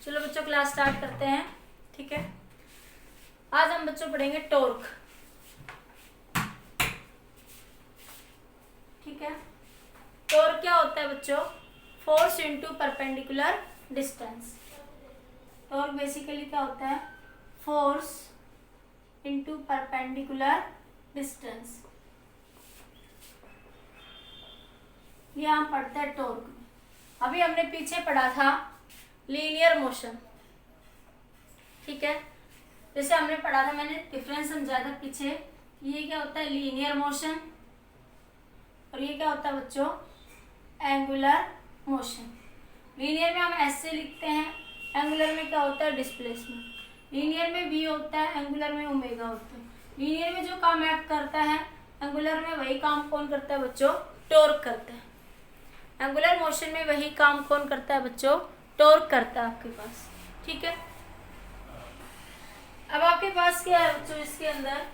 चलो बच्चों class start करते हैं। ठीक है, आज हम बच्चों पढ़ेंगे टॉर्क। ठीक है, टॉर्क क्या होता है बच्चों? Force into perpendicular distance. Torque basically क्या होता है? Force into perpendicular distance. ये हम पढ़ते हैं टॉर्क में। अभी हमने पीछे पढ़ा था लीनियर मोशन। ठीक है, जैसे हमने पढ़ा था, मैंने डिफरेंस समझाया था पीछे। ये क्या होता है? Linear motion. और ये क्या होता है बच्चों? Angular motion. लीनियर में हम ऐसे लिखते हैं, एंगुलर में क्या होता है? डिस्प्लेसमेंट। लीनियर में v होता है, एंगुलर में ओमेगा होता है। लीनियर में जो काम F करता है, एंगुलर में वही काम कौन करता है बच्चों? टॉर्क करता है। एंगुलर मोशन में वही काम कौन करता है बच्चों? टॉर्क करता है आपके पास। ठीक है, अब आपके पास क्या है बच्चों इसके अंदर?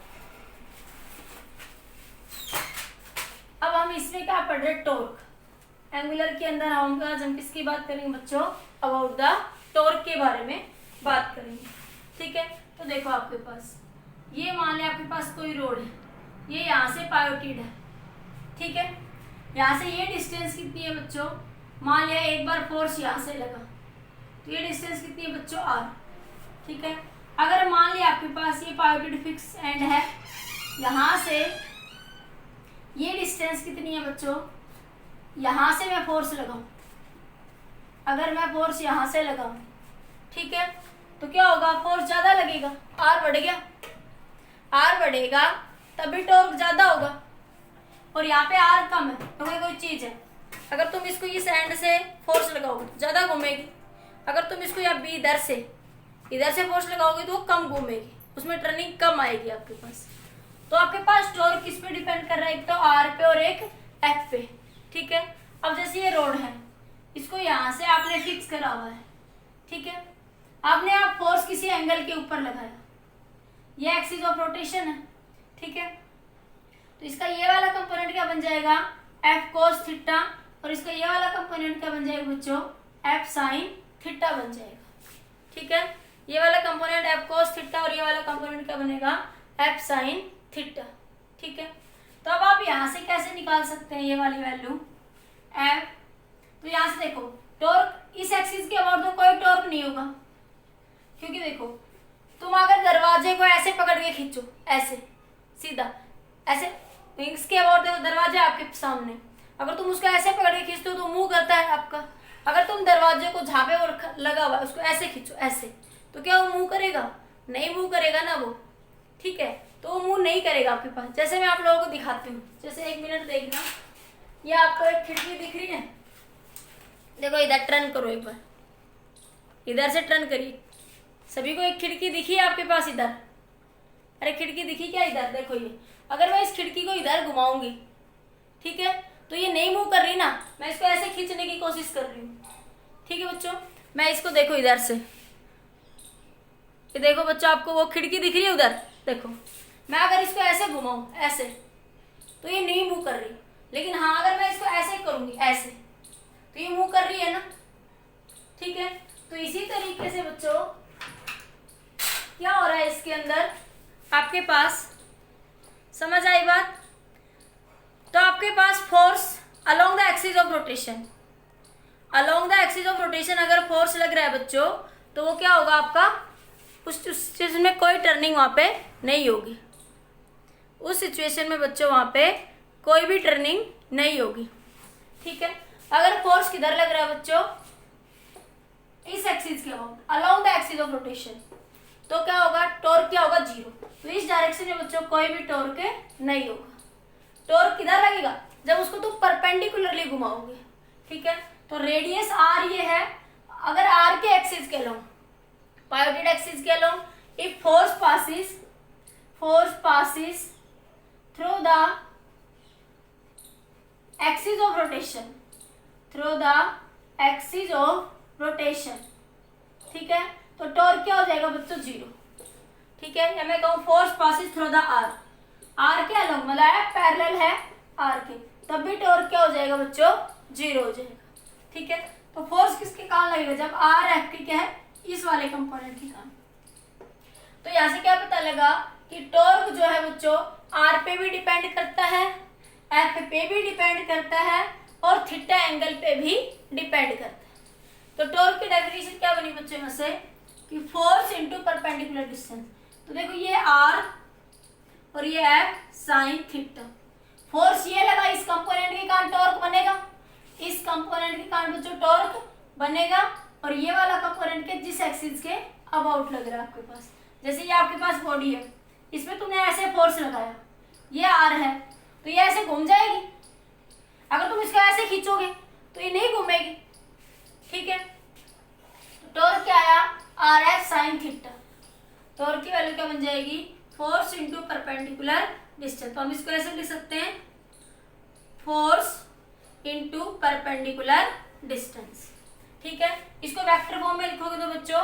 अब हम इसमें क्या पढ़ रहे? टॉर्क। एंगुलर के अंदर आज हम किसकी बात करेंगे बच्चों? अबाउट द टॉर्क के बारे में बात करेंगे। ठीक है, तो देखो आपके पास ये मान लिया आपके पास कोई रोड है, ये यहाँ से पायोटेड है। ठीक है, यहाँ से ये डिस्टेंस कितनी है बच्चों? मान लिया एक बार फोर्स यहाँ से लगा, तो ये डिस्टेंस कितनी है बच्चों? r। ठीक है, अगर मान लिया आपके पास ये पायोटेड फिक्स एंड है, यहाँ से ये डिस्टेंस कितनी है बच्चों? यहाँ से मैं फोर्स लगाऊं, अगर मैं फोर्स यहाँ से लगाऊं, ठीक है, तो क्या होगा? फोर्स ज्यादा लगेगा, r बढ़ गया। r बढ़ेगा तभी टॉर्क ज्यादा होगा। और यहाँ पे r कम है, तो कोई चीज है, अगर तुम इसको इस एंड से फोर्स लगाओगे तो ज्यादा घूमेगी। अगर तुम इसको या बी इधर से फोर्स लगाओगे तो वो कम घूमेगी, उसमें टर्निंग कम आएगी आपके पास। तो आपके पास टॉर्क किस पे डिपेंड कर रहा है? एक तो r पे और एक f पे। ठीक है, अब जैसे ये रोड है, इसको यहाँ से आपने फिक्स करा हुआ है। ठीक है, आपने आप फोर्स किसी एंगल के ऊपर लगाया, ये एक्सिस ऑफ रोटेशन है। ठीक है, तो इसका ये वाला कंपोनेंट क्या बन जाएगा? f cos थीटा, और इसका ये वाला कंपोनेंट क्या बन जाएगा बच्चों? f sin थीटा बन जाएगा। ठीक है, ये वाला कंपोनेंट f cos थीटा और ये वाला कंपोनेंट क्या बनेगा? f sin theta. ठीक है, तो अब आप यहाँ से कैसे निकाल सकते हैं ये वाली वैल्यू f? तो यहाँ से देखो, टॉर्क इस एक्सिस के अबाउट तो कोई टॉर्क नहीं होगा, क्योंकि देखो तुम अगर दरवाजे को ऐसे पकड़ के खींचो, ऐसे सीधा ऐसे, इसके अबाउट देखो, दरवाजा आपके सामने, अगर तुम उसको ऐसे पकड़ के खींचते हो तो मूव करता है आपका। अगर तुम दरवाजे को झापे और लगा हुआ उसको ऐसे खींचो ऐसे, तो क्या वो मूव करेगा? नहीं मूव करेगा ना वो। ठीक है, तो वो मूव नहीं करेगा आपके पास। जैसे मैं आप लोगों को दिखाती हूँ, जैसे एक मिनट देखना, ये आपको एक खिड़की दिख रही है, देखो इधर टर्न करो एक बार, इधर से टर्न करिए। सभी को एक खिड़की दिखी है आपके पास इधर? अरे खिड़की दिखी क्या इधर? देखो ये, अगर मैं इस खिड़की को इधर घुमाऊंगी, ठीक है, तो ये नहीं मूव कर रही ना, मैं इसको ऐसे खींचने की कोशिश कर रही हूँ। ठीक है बच्चों, मैं इसको देखो इधर से, ये देखो बच्चों आपको वो खिड़की दिख रही है उधर, देखो मैं अगर इसको ऐसे घुमाऊं ऐसे, तो ये नहीं मूव कर रही। लेकिन हाँ, अगर मैं इसको ऐसे करूंगी ऐसे, तो ये मूव कर रही है ना। ठीक है, तो इसी तरीके से बच्चों क्या हो रहा है इसके अंदर आपके पास? समझ आई बात? तो आपके पास force along the axis of rotation, along the axis of rotation अगर फोर्स लग रहा है बच्चों, तो वो क्या होगा आपका? उस सिचुएशन में कोई टर्निंग वहां पे नहीं होगी। उस सिचुएशन में बच्चों वहां पे कोई भी टर्निंग नहीं होगी। ठीक है, अगर फोर्स किधर लग रहा है बच्चों? इस एक्सिस के along the axis of rotation, तो क्या होगा? टॉर्क क्या होगा? जीरो। तो इस डायरेक्शन में बच्चों कोई भी टॉर्क नहीं होगा। टॉर्क किधर लगेगा? जब उसको तुम परपेंडिकुलरली घुमाओगे। ठीक है, तो रेडियस r ये है, अगर r के एक्सिस के अलोंग, पायोटेड एक्सिस के along, if force passes through the axis of rotation, through the axis of rotation, ठीक है, तो टॉर्क क्या हो जाएगा बच्चों? जीरो। ठीक है, या मैं कहूँ force passes through the r के अलोंग, मतलब पैरेलल है r के, तब भी टॉर्क क्या हो जाएगा बच्चों? जीरो हो जाएगा। ठीक है, तो फोर्स किसके कारण लगेगा? जब r f के क्या है? इस वाले कंपोनेंट की काम। तो यहाँ से क्या पता लगा कि टॉर्क जो है बच्चों आर पे भी डिपेंड करता है, एफ पे भी डिपेंड करता है और थीटा एंगल पे भी डिपेंड करता है। तो टॉर्क की डेफिनेशन क्या बनी बच्चों यहाँ से कि फोर्स इनटू परपेंडिकुलर डिस्टेंस। तो देखो ये आर और ये एफ साइन थीटा, फोर्स ये लगा इस कंपोनेंट के कारण टॉर्क बनेगा, इस कंपोनेंट के कारण बच्चों टॉर्क बनेगा, और ये वाला कंपोनेंट के जिस एक्सिस के अबाउट लग रहा है आपके पास, जैसे ये आपके पास बॉडी है, इसमें तुमने ऐसे फोर्स लगाया, ये आर है तो ये ऐसे घूम जाएगी, अगर तुम इसको ऐसे खींचोगे तो ये नहीं घूमेगी, ठीक है। तो टॉर्क क्या आया are F sine theta, torque की वैल्यू क्या बन जाएगी फोर्स इनटू परपेंडिकुलर डिस्टेंस। तो हम इसको ऐसे लिख सकते हैं फोर्स इनटू परपेंडिकुलर डिस्टेंस, ठीक है। इसको वेक्टर फॉर्म में लिखोगे तो बच्चों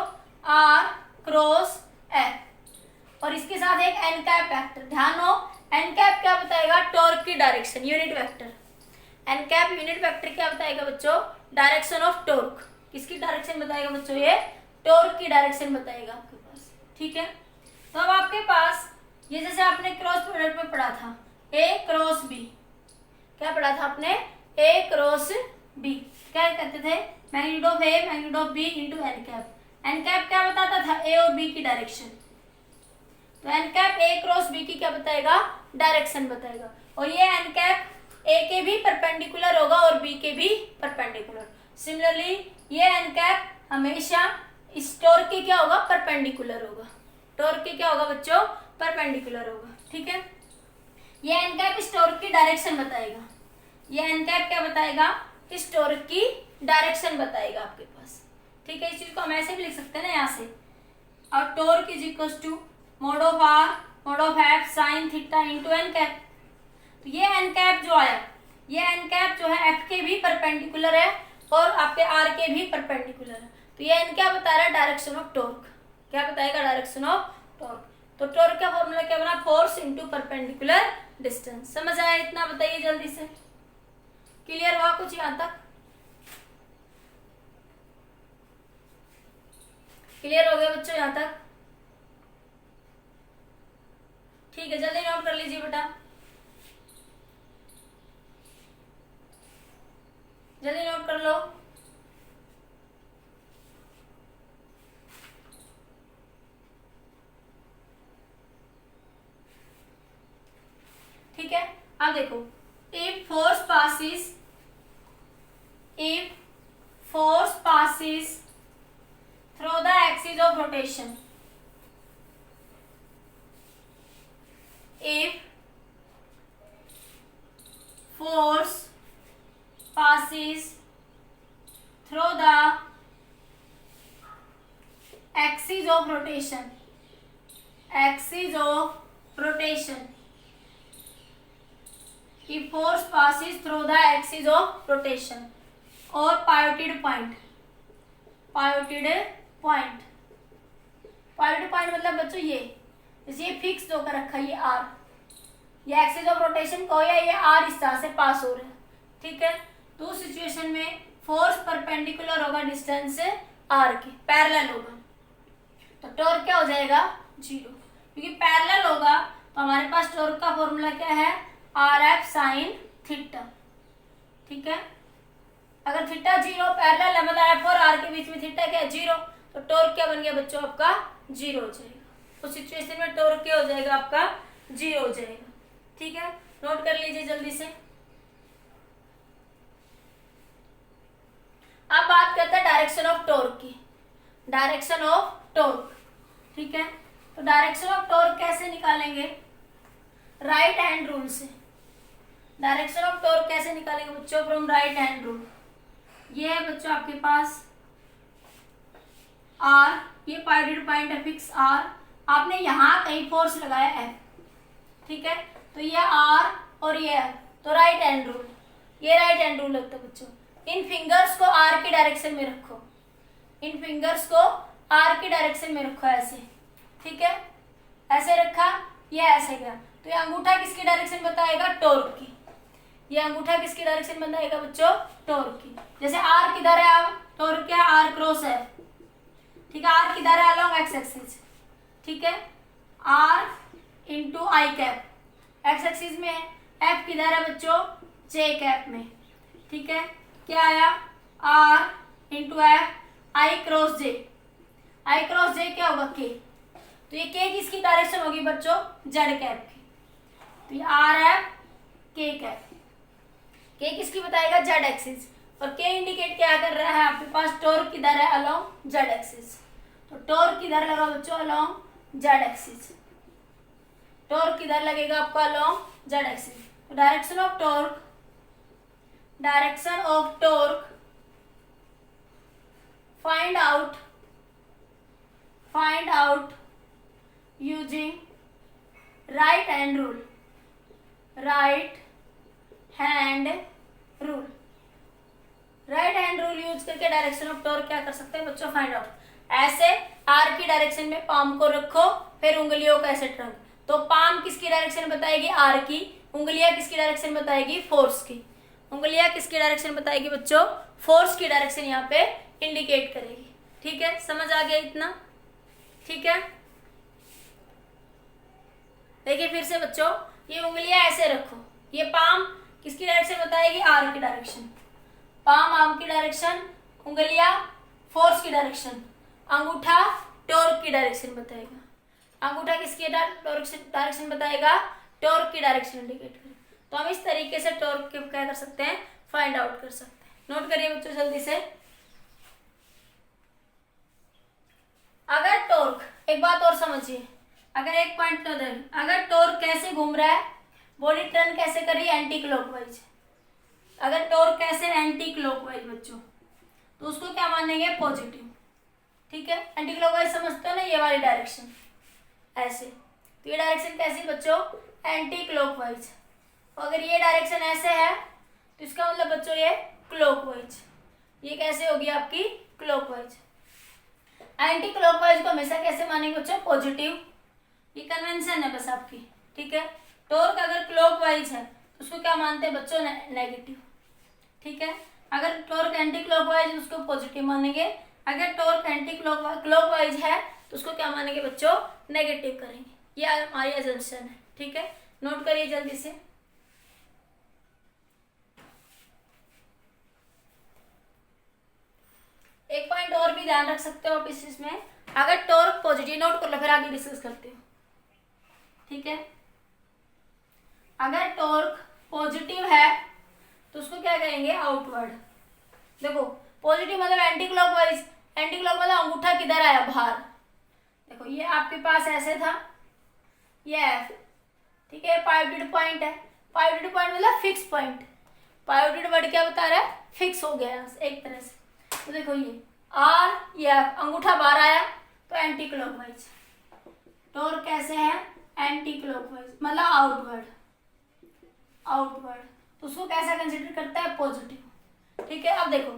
आर क्रॉस एफ और इसके साथ एक एन कैप वेक्टर। ध्यान हो एन कैप क्या बताएगा टॉर्क की direction, unit vector. N cap unit vector क्या बताएगा बच्चों डायरेक्शन ऑफ टॉर्क, किसकी डायरेक्शन बताएगा बच्चों ये टॉर्क की डायरेक्शन बताएगा आपके पास, ठीक है। तो अब आपके पास ये जैसे आपने क्रॉस प्रोडक्ट में पढ़ा था ए क्रॉस बी, क्या पढ़ा था आपने ए क्रॉस बी, क्या कहते थे magnitude of A magnitude of B into N cap. N cap क्या बताता था ए और बी की डायरेक्शन, तो N cap A cross B की क्या बताएगा डायरेक्शन बताएगा, और ये एन कैप ए के भी परपेंडिकुलर होगा और बी के भी परपेंडिकुलर। सिमिलरली ये एन कैप हमेशा इस टॉर्क के क्या होगा परपेंडिकुलर होगा, टॉर्क के क्या होगा बच्चों परपेंडिकुलर होगा, ठीक है। ये एन कैप इस टॉर्क की डायरेक्शन बताएगा, ये एन कैप क्या बताएगा इस टॉर्क की डायरेक्शन बताएगा आपके पास, ठीक है। इस चीज को हम ऐसे भी लिख सकते हैं ना यहाँ से, और torque is equal to mod of R mod of F sine theta into N cap. तो ये एन कैप जो आया, ये एन कैप जो है एफ के भी परपेंडिकुलर है और आपके आर के भी परपेंडिकुलर है, तो ये एन क्या बता रहा है डायरेक्शन ऑफ टॉर्क, क्या बताएगा डायरेक्शन ऑफ टॉर्क। तो टॉर्क का फॉर्मूला क्या बना फोर्स इनटू परपेंडिकुलर डिस्टेंस। समझ आया इतना, बताइए जल्दी से, क्लियर हुआ कुछ यहाँ तक, क्लियर हो गया बच्चों यहाँ तक, ठीक है। जल्दी नोट कर लीजिए बेटा, जल्दी नोट कर लो। ठीक है, अब देखो if force passes through the axis of rotation, if force passes through the axis of rotation, if force passes through the axis of rotation or pivoted point मतलब बच्चों ये जैसे ये फिक्स होकर रखा है, ये आर, ये एक्सिस ऑफ रोटेशन को या ये आर इस तरह से पास हो रहा है, ठीक है। तो उस सिचुएशन में फोर्स परपेंडिकुलर होगा डिस्टेंस से आर के, पैरेलल होगा, तो टॉर्क क्या हो जाएगा जीरो, क्योंकि पैरेलल होगा। तो हमारे पास टॉर्क का फॉर्मूला क्या है आर एफ साइन थीटा, ठीक है। अगर थीटा जीरो पैरेलल है मतलब एफ और आर के बीच में थीटा क्या है जीरो, तो टॉर्क क्या बन गया बच्चों आपका जीरो हो जाएगा। उस सिचुएशन में टॉर्क क्या हो जाएगा आपका जीरो हो जाएगा, ठीक है। नोट कर लीजिए जल्दी से। अब बात करते हैं डायरेक्शन ऑफ टॉर्क की, डायरेक्शन ऑफ टॉर्क, ठीक है। तो डायरेक्शन ऑफ टॉर्क कैसे निकालेंगे राइट हैंड रूल से। डायरेक्शन ऑफ टॉर्क कैसे निकालेंगे बच्चों फ्रॉम राइट हैंड रूल। ये है बच्चों आपके पास आर, ये पाइवटेड पॉइंट है फिक्स आर, आपने यहाँ कहीं फोर्स लगाया एफ, ठीक है। तो ये आर और ये एफ, तो राइट हैंड रूल, ये राइट हैंड रूल लगता है बच्चों। इन फिंगर्स को आर की डायरेक्शन में रखो, इन फिंगर्स को आर की डायरेक्शन में रखो ऐसे, ठीक है। ऐसे रखा, ये ऐसे गया, तो ये अंगूठा किसकी डायरेक्शन बताएगा टॉर्क की, ये अंगूठा किसकी डायरेक्शन बताएगा बच्चों टॉर्क की। जैसे आर किधर है, अब टॉर्क क्या आर क्रॉस है, ठीक ठीक है, आर किधर है, अलोंग एक्स एक्सिस, ठीक है, R into I cap X axis में है, एफ किधर है बच्चों, जे कैप में, ठीक है, क्या आया, r into F i cross j, i cross j क्या होगा, के, तो ये के किसकी डायरेक्शन होगी बच्चों, जेड कैप की, तो ये आर एफ के कैप, के किसकी बताएगा, जेड एक्सिस, और के इंडिकेट क्या कर रहा है आपके पास, टॉर्क किधर है, अलोंग जेड एक्सिस, तो टॉर्क किधर लगा बच्चों, अलोंग जेड एक्सिस, टॉर्क किधर लगेगा आपका, अलोंग जेड एक्सिस, तो direction of torque, direction of torque find out using right hand rule, right hand rule, right hand rule use करके डायरेक्शन ऑफ टॉर्क क्या कर सकते हैं बच्चों, फाइंड आउट, ऐसे आर की डायरेक्शन में पाम को रखो, फिर उंगलियों को ऐसे ट्रंक, तो पाम किसकी डायरेक्शन बताएगी, आर की, उंगलियां किसकी डायरेक्शन बताएगी, फोर्स की, उंगलियां किसकी डायरेक्शन बताएगी बच्चों, फोर्स की डायरेक्शन यहाँ पे इंडिकेट करेगी, ठीक है, समझ आ गया इतना, ठीक है। देखिए फिर से बच्चों, ये उंगलियां ऐसे रखो, ये पाम किसकी डायरेक्शन बताएगी, आर की डायरेक्शन, पाम आर्म की डायरेक्शन, उंगलियां फोर्स की डायरेक्शन, अंगूठा टॉर्क की डायरेक्शन बताएगा, अंगूठा किसकी डायरेक्शन बताएगा, टॉर्क की डायरेक्शन इंडिकेट करेगा, तो हम इस तरीके से टॉर्क के क्या कर सकते हैं, फाइंड आउट कर सकते हैं। नोट करिए बच्चों जल्दी से, अगर टॉर्क, एक बात और समझिए, अगर एक पॉइंट तो दें, अगर टॉर्क कैसे घूम रहा है, बॉडी टर्न कैसे कर रही है, एंटी क्लॉकवाइज, अगर टॉर्क कैसे एंटी क्लॉकवाइज बच्चों, तो उसको क्या मानेंगे, पॉजिटिव, ठीक है, एंटी क्लॉकवाइज समझते हो ना, ये वाली डायरेक्शन ऐसे, तो ये डायरेक्शन कैसी बच्चों, एंटी क्लॉकवाइज, अगर ये डायरेक्शन ऐसे है तो इसका मतलब बच्चों ये क्लॉकवाइज, ये कैसे होगी आपकी, क्लॉकवाइज, एंटी क्लॉकवाइज को हमेशा कैसे मानेंगे बच्चों, पॉजिटिव, ये कन्वेंशन है बस आपकी, ठीक है, टॉर्क अगर क्लॉकवाइज है तो उसको क्या मानते हैं बच्चों, नेगेटिव, ठीक है, अगर टॉर्क एंटी क्लॉकवाइज उसको पॉजिटिव मानेंगे, अगर टॉर्क एंटी क्लॉकवाइज है तो उसको क्या मानेंगे बच्चों, नेगेटिव करेंगे, ये हमारी अजम्पशन है, ठीक है, नोट करिए जल्दी से। एक पॉइंट और भी ध्यान रख सकते हो आप इसमें, अगर टॉर्क पॉजिटिव, नोट कर लो फिर आगे डिस्कस करते हो, ठीक है, अगर टॉर्क पॉजिटिव है तो उसको क्या कहेंगे, आउटवर्ड, देखो पॉजिटिव मतलब एंटी क्लॉकवाइज, एंटी क्लॉकवाइज मतलब अंगूठा किधर आया, बाहर, देखो ये आपके पास ऐसे था, ये एफ, ठीक है, पाइवटेड पॉइंट है, पाइवटेड पॉइंट मतलब फिक्स पॉइंट, पाइवटेड वर्ड क्या बता रहा है, फिक्स हो गया एक तरह से, तो देखो ये आर, ये अंगूठा बाहर आया तो एंटी क्लॉकवाइज, टॉर्क कैसे है, एंटी क्लॉकवाइज मतलब आउटवर्ड, आउटवर्ड, तो उसको कैसा कंसिडर करता है, पॉजिटिव, ठीक है। अब देखो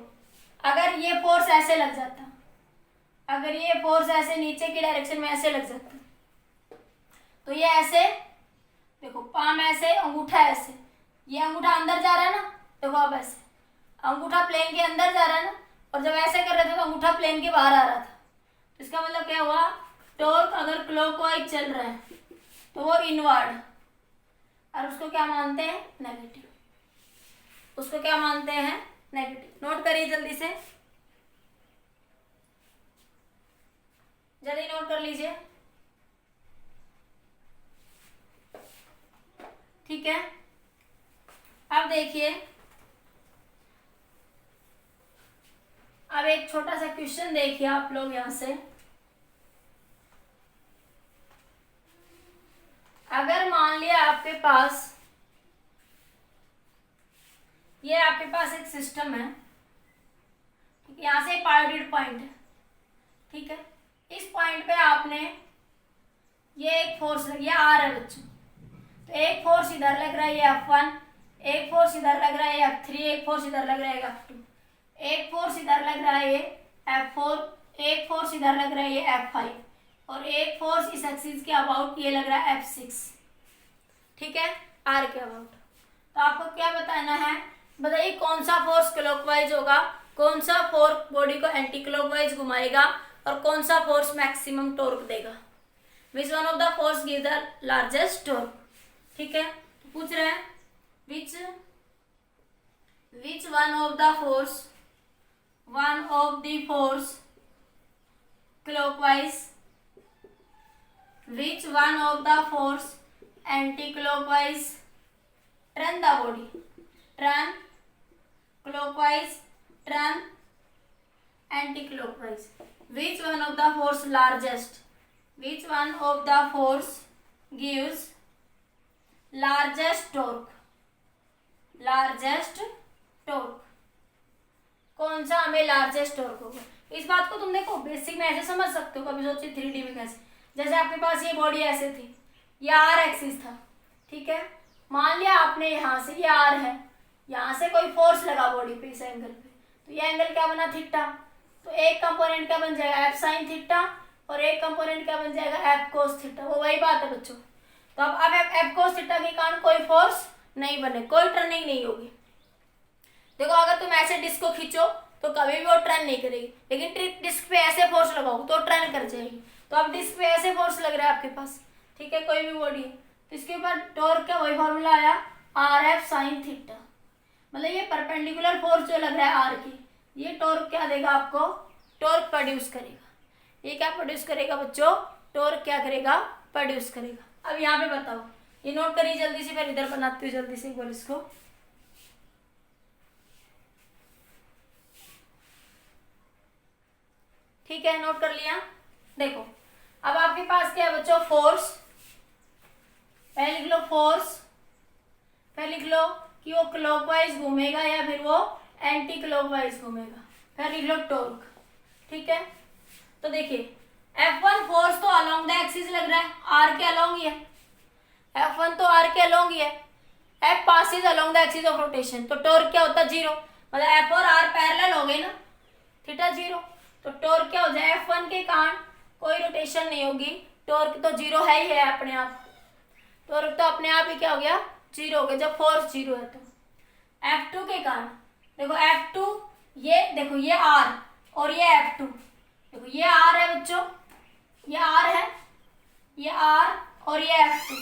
अगर ये फोर्स ऐसे लग जाता, अगर ये फोर्स ऐसे नीचे की डायरेक्शन में ऐसे लग जाता, तो ये ऐसे, देखो पाम ऐसे, अंगूठा ऐसे, ये अंगूठा अंदर जा रहा है ना, देखो अब ऐसे अंगूठा प्लेन के अंदर जा रहा है ना, और जब ऐसे कर रहे थे तो अंगूठा प्लेन के बाहर आ रहा था, तो इसका मतलब क्या हुआ, टॉर्क अगर क्लॉकवाइज चल रहा है तो वो इनवर्ड, और उसको क्या मानते हैं, नेगेटिव, उसको क्या मानते हैं, नेगेटिव, नोट करिए जल्दी से, जल्दी नोट कर लीजिए, ठीक है। अब देखिए, अब एक छोटा सा क्वेश्चन देखिए आप लोग यहां से, अगर मान लिया आपके पास, ये आपके पास एक सिस्टम है, ठीक है, यहां से पायोडेड पॉइंट है, ठीक है, इस पॉइंट पे आपने ये एक फोर्स लगी है, आर है बच्चों, तो एक फोर्स इधर लग रहा है ये F1, एक फोर्स इधर लग रहा है ये F3, एक फोर्स इधर लग रहा है F2, एक फोर्स इधर लग रहा है ये F4, एक फोर्स इधर लग रहा है ये F5, और एक फोर्स इस एक्सिस के अबाउट ये लग रहा है F6, ठीक है, आर के अबाउट। तो आपको क्या बताना है, बताइए कौन सा फोर्स क्लॉकवाइज होगा, कौन सा फोर्स बॉडी को एंटी क्लॉकवाइज घुमाएगा, और कौन सा फोर्स मैक्सिमम टॉर्क देगा, which one of the force give the largest torque. ठीक है, तो पूछ रहे हैं which one of the force clockwise, which one of the force anti-clockwise, turn the body, turn clockwise, turn anti-clockwise, which one of the force largest, which one of the force gives largest torque, कौन सा हमें largest torque होगा। इस बात को तुम देखो basic में ऐसे समझ सकते हो, कभी सोचिए 3D में कैसे, जैसे आपके पास ये बॉडी ऐसे थी, ये आर एक्सिस था, ठीक है, मान लिया आपने यहाँ से, ये आर है, यहाँ से कोई फोर्स लगा बॉडी पे इस एंगल पे, तो ये एंगल क्या बना, थीटा, तो एक कंपोनेंट क्या बन जाएगा, एफ साइन थीटा, और एक कंपोनेंट क्या बन जाएगा, एफ कोस थीटा। वो वही बात है बच्चों। तो अब एफ कोस थीटा के कारण कोई फोर्स नहीं बने, कोई टर्निंग नहीं होगी। देखो अगर तुम ऐसे डिस्क को खींचो तो कभी भी वो टर्न नहीं करेगी, लेकिन डिस्क पे ऐसे फोर्स लगाओ तो टर्न कर जाएगी। तो अब डिस्क पे ऐसे फोर्स लग रहा है आपके पास, ठीक है, कोई भी बॉडी है, तो इसके ऊपर टॉर्क का वही फॉर्मूला आया, आर एफ साइन थीटा। मतलब ये परपेंडिकुलर फोर्स जो लग रहा है आर की, ये टॉर्क क्या देगा आपको, टॉर्क प्रोड्यूस करेगा। ये क्या प्रोड्यूस करेगा बच्चों, टॉर्क क्या करेगा, प्रोड्यूस करेगा। अब यहाँ पे बताओ, ये नोट करिए जल्दी से, फिर इधर बनाती हूँ जल्दी से एक बार इसको। ठीक है, नोट कर लिया। देखो अब आपके पास क्या है बच्चों, फोर्स, पहले लिख लो फोर्स, फिर लिख लो कि वो क्लॉकवाइज घूमेगा या फिर वो एंटी क्लॉकवाइज घूमेगा, फिर लिख लो टॉर्क। ठीक है, तो देखिए F1 फोर्स तो अलोंग द एक्सिस लग रहा है, आर के अलोंग ही है, F1 तो आर के अलोंग ही है, F passes along the axis of rotation, तो टॉर्क क्या होता है, जीरो, मतलब F और R पैरेलल हो गए ना, थीटा जीरो, तो टॉर्क क्या हो जाए, F1 के कारण कोई रोटेशन नहीं होगी, टॉर्क तो जीरो है ही है अपने आप, टॉर्क तो अपने आप ही क्या हो गया, जीरो हो गया जब फोर्स जीरो है। तो F2 के कारण देखो F2, ये देखो ये R और ये F2, देखो ये R है बच्चों, ये R है, ये R और ये F2,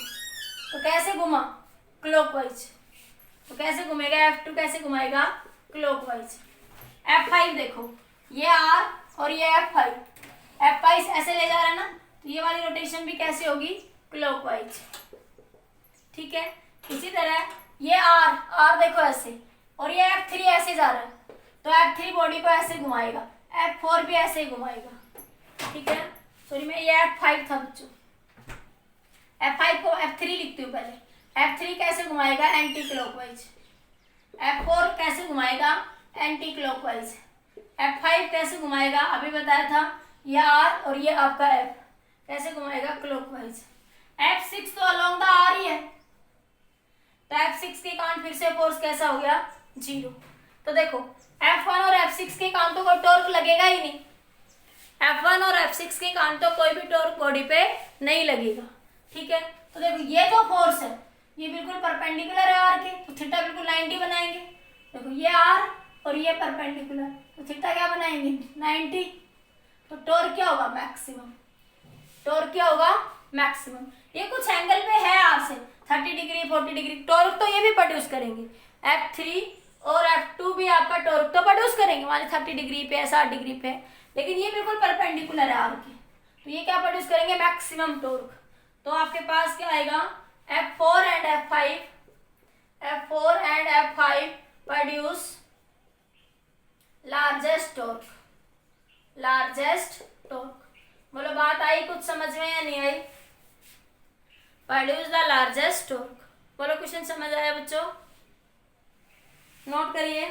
तो कैसे घुमा, क्लॉकवाइज, तो कैसे घूमेगा F2, कैसे घुमाएगा, क्लॉकवाइज। F5 देखो, ये R और ये F5, F5 ऐसे ले जा रहा है ना, तो ये वाली रोटेशन भी कैसे होगी, क्लॉकवाइज। ठीक है, इसी तरह ये R देखो ऐसे, और ये F3 ऐसे जा रहा है, तो F3 बॉडी को ऐसे घुमाएगा, F4 भी ऐसे ही घुमाएगा। ठीक है, सॉरी मैं ये F5 था बच्चों, F5 को F3 लिखती हूँ पहले, F3 कैसे घुमाएगा, एंटी क्लॉकवाइज, F4 कैसे घुमाएगा, एंटी क्लॉकवाइज, F5 कैसे घुमाएगा, अभी बताया था, ये R और ये आपका F कैसे घुमाएगा, क्लॉकवाइज। F6 तो अलोंग द R ही है, तो F6 के कारण फिर से फोर्स कैसा हो गया, जीरो। तो देखो F1 और F6 के कारण तो कोई टॉर्क लगेगा ही नहीं, F1 और F6 के कारण तो कोई भी टॉर्क बॉडी पे नहीं लगेगा। ठीक है, तो देखो ये जो फोर्स है ये बिल्कुल परपेंडिकुलर है आर के, तो थीटा बिल्कुल 90 बनाएंगे। देखो ये आर और ये परपेंडिकुलर, तो थीटा क्या बनाएंगे, 90, तो टॉर्क क्या होगा, मैक्सिमम, टॉर्क क्या होगा, मैक्सिमम। ये कुछ एंगल पे है आर से 30 डिग्री 40 डिग्री, टॉर्क तो ये भी प्रोड्यूस करेंगे, F3 और F2 भी आपका टॉर्क तो प्रोड्यूस करेंगे, मान 30 डिग्री पे 60 डिग्री पे, लेकिन ये बिल्कुल परपेंडिकुलर है आर के, तो ये क्या प्रोड्यूस करेंगे, मैक्सिमम टॉर्क। तो आपके पास क्या आएगा, F4 and F5 produce largest torque, बोलो बात आई कुछ समझ में या नहीं आई, प्रोड्यूस द लार्जेस्ट टॉर्क। बोलो क्वेश्चन समझ आया बच्चों, नोट करिए।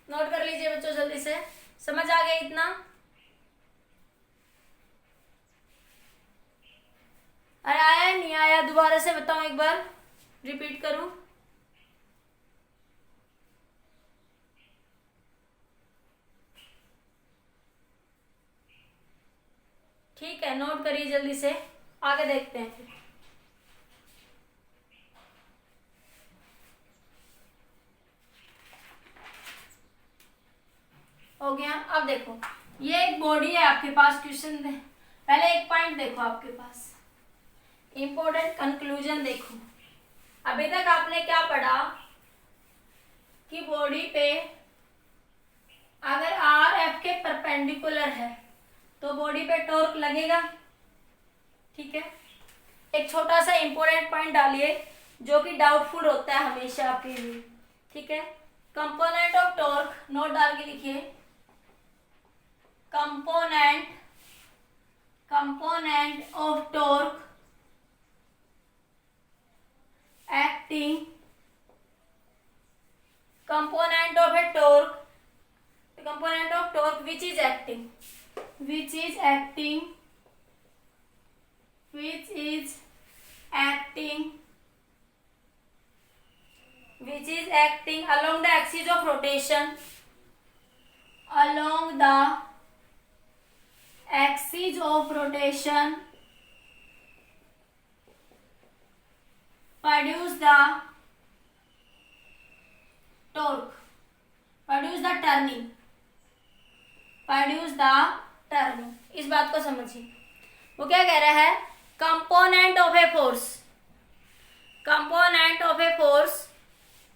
नोट कर लीजिए बच्चों जल्दी से, समझ आ गया इतना, अरे आया नहीं आया, दोबारा से बताऊं, एक बार रिपीट करूं, ठीक है, नोट करिए जल्दी से, आगे देखते हैं फिर। हो गया। अब देखो ये एक बॉडी है आपके पास, क्वेश्चन दे पहले एक पॉइंट देखो आपके पास, इंपॉर्टेंट कंक्लूजन देखो। अभी तक आपने क्या पढ़ा कि बॉडी पे अगर आर एफ के परपेंडिकुलर है तो बॉडी पे टॉर्क लगेगा, ठीक है। एक छोटा सा इंपॉर्टेंट पॉइंट डालिए जो कि डाउटफुल होता है हमेशा आपके लिए, ठीक है। कंपोनेंट ऑफ टॉर्क नोट डाल के लिखिए, component of torque acting component of a torque, component of torque which is acting along the axis of rotation, produce the torque, produce the turning। इस बात को समझिए, वो क्या कह रहा है, कंपोनेंट ऑफ ए फोर्स,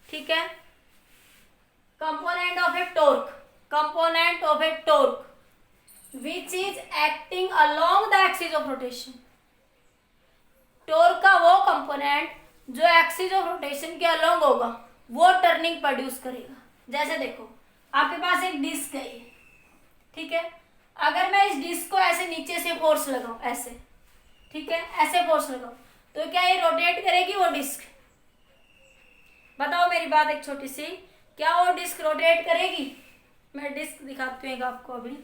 ठीक है, component of a torque which is acting along the axis of rotation. Torque का वो कंपोनेंट जो एक्सिस ऑफ रोटेशन के अलोंग होगा वो टर्निंग प्रोड्यूस करेगा। जैसे देखो आपके पास एक डिस्क है ये, ठीक है, अगर मैं इस डिस्क को ऐसे नीचे से फोर्स लगाऊं, ऐसे, ठीक है, ऐसे फोर्स लगाऊं तो क्या ये रोटेट करेगी वो डिस्क? बताओ मेरी बात एक छोटी सी, क्या वो डिस्क रोटेट करेगी? मैं डिस्क दिखाती हूँ आपको अभी।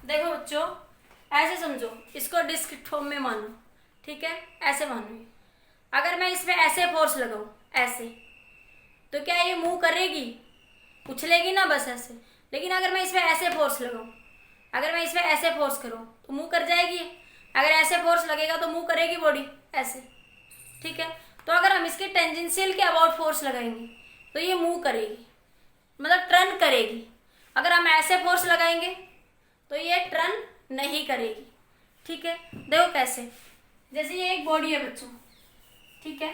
देखो बच्चों ऐसे समझो, इसको डिस्क फॉर्म में मानो, ठीक है, ऐसे मानो। अगर मैं इसमें ऐसे फोर्स लगाऊं, ऐसे, तो क्या ये मूव करेगी? उछलेगी ना बस ऐसे। लेकिन अगर मैं इसमें ऐसे फोर्स लगाऊं, अगर मैं इसमें ऐसे फोर्स करूं तो मूव कर जाएगी। अगर ऐसे फोर्स लगेगा तो मूव करेगी बॉडी ऐसे, ठीक है। तो अगर हम इसके टेंजेंशियल के अबाउट फोर्स लगाएंगे तो ये मूव करेगी, मतलब टर्न करेगी। अगर हम ऐसे फोर्स लगाएंगे तो ये टर्न नहीं करेगी, ठीक है। देखो कैसे, जैसे ये एक बॉडी है बच्चों, ठीक है,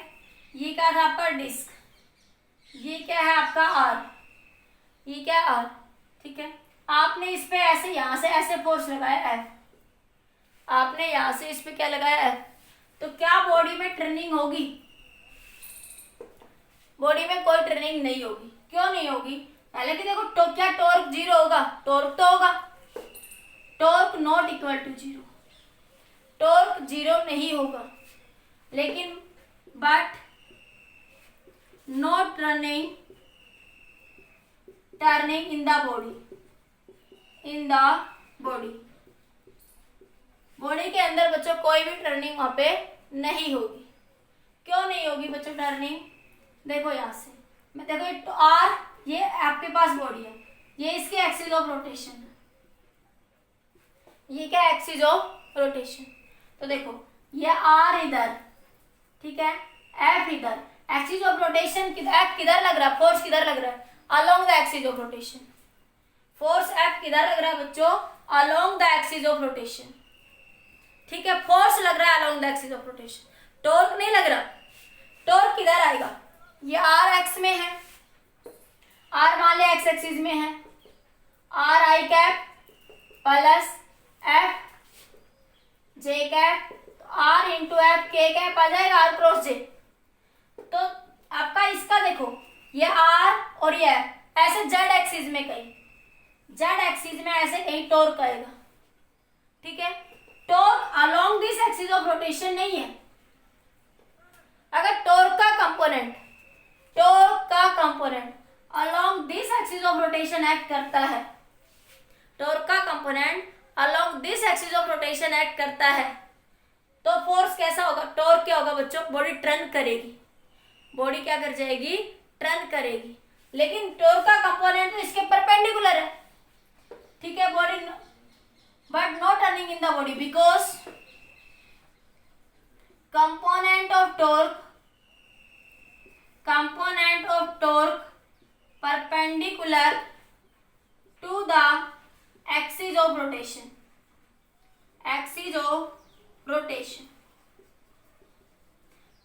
ये क्या था आपका डिस्क, ये क्या है आपका आर, ये क्या आर, ठीक है। आपने इस पे ऐसे यहां से ऐसे फोर्स लगाया एफ, आपने यहां से इस पे क्या लगाया एफ, तो क्या बॉडी में टर्निंग होगी? बॉडी में कोई टर्निंग नहीं होगी। क्यों नहीं होगी? पहले कि देखो तो क्या टॉर्क जीरो होगा? टॉर्क तो होगा, torque not equal to zero, torque zero नहीं होगा। लेकिन but not turning in the body, body के अंदर बच्चों कोई भी टर्निंग वहां पे नहीं होगी। क्यों नहीं होगी बच्चों टर्निंग? देखो यहां से मैं, देखो तो आर, ये आपके पास बॉडी है, ये इसकी एक्सिस ऑफ रोटेशन है, ये क्या एक्सिस ऑफ रोटेशन। तो देखो ये आर इधर, ठीक है, एफ इधर, एक्सिस ऑफ रोटेशन एफ किधर लग रहा है? फोर्स किधर लग रहा है? Along the axis of rotation. Force F किधर लग रहा है बच्चों? Along the axis of rotation, ठीक है। फोर्स लग रहा है along the axis of rotation, torque नहीं लग रहा। टॉर्क किधर आएगा? ये आर एक्स में है, आर मान लिया एक्स एक्सिस में है, R I cap plus F J cap, R into F K cap आ जाएगा, आर क्रॉस जे। तो आपका इसका देखो ये आर और ये एफ ऐसे जेड एक्सिस में, कहीं जेड एक्सिस में ऐसे कहीं टॉर्क आएगा, ठीक है। Torque along this axis of rotation नहीं है। अगर टॉर्क का component along this axis of rotation act करता है, टॉर्क का component along this axis of rotation act करता है, तो फोर्स कैसा होगा? टॉर्क क्या होगा बच्चों? बॉडी टर्न करेगी, बॉडी क्या कर जाएगी? टर्न करेगी। लेकिन टॉर्क का कंपोनेंट तो इसके परपेंडिकुलर है, ठीक है, body the axis of rotation, axis of rotation.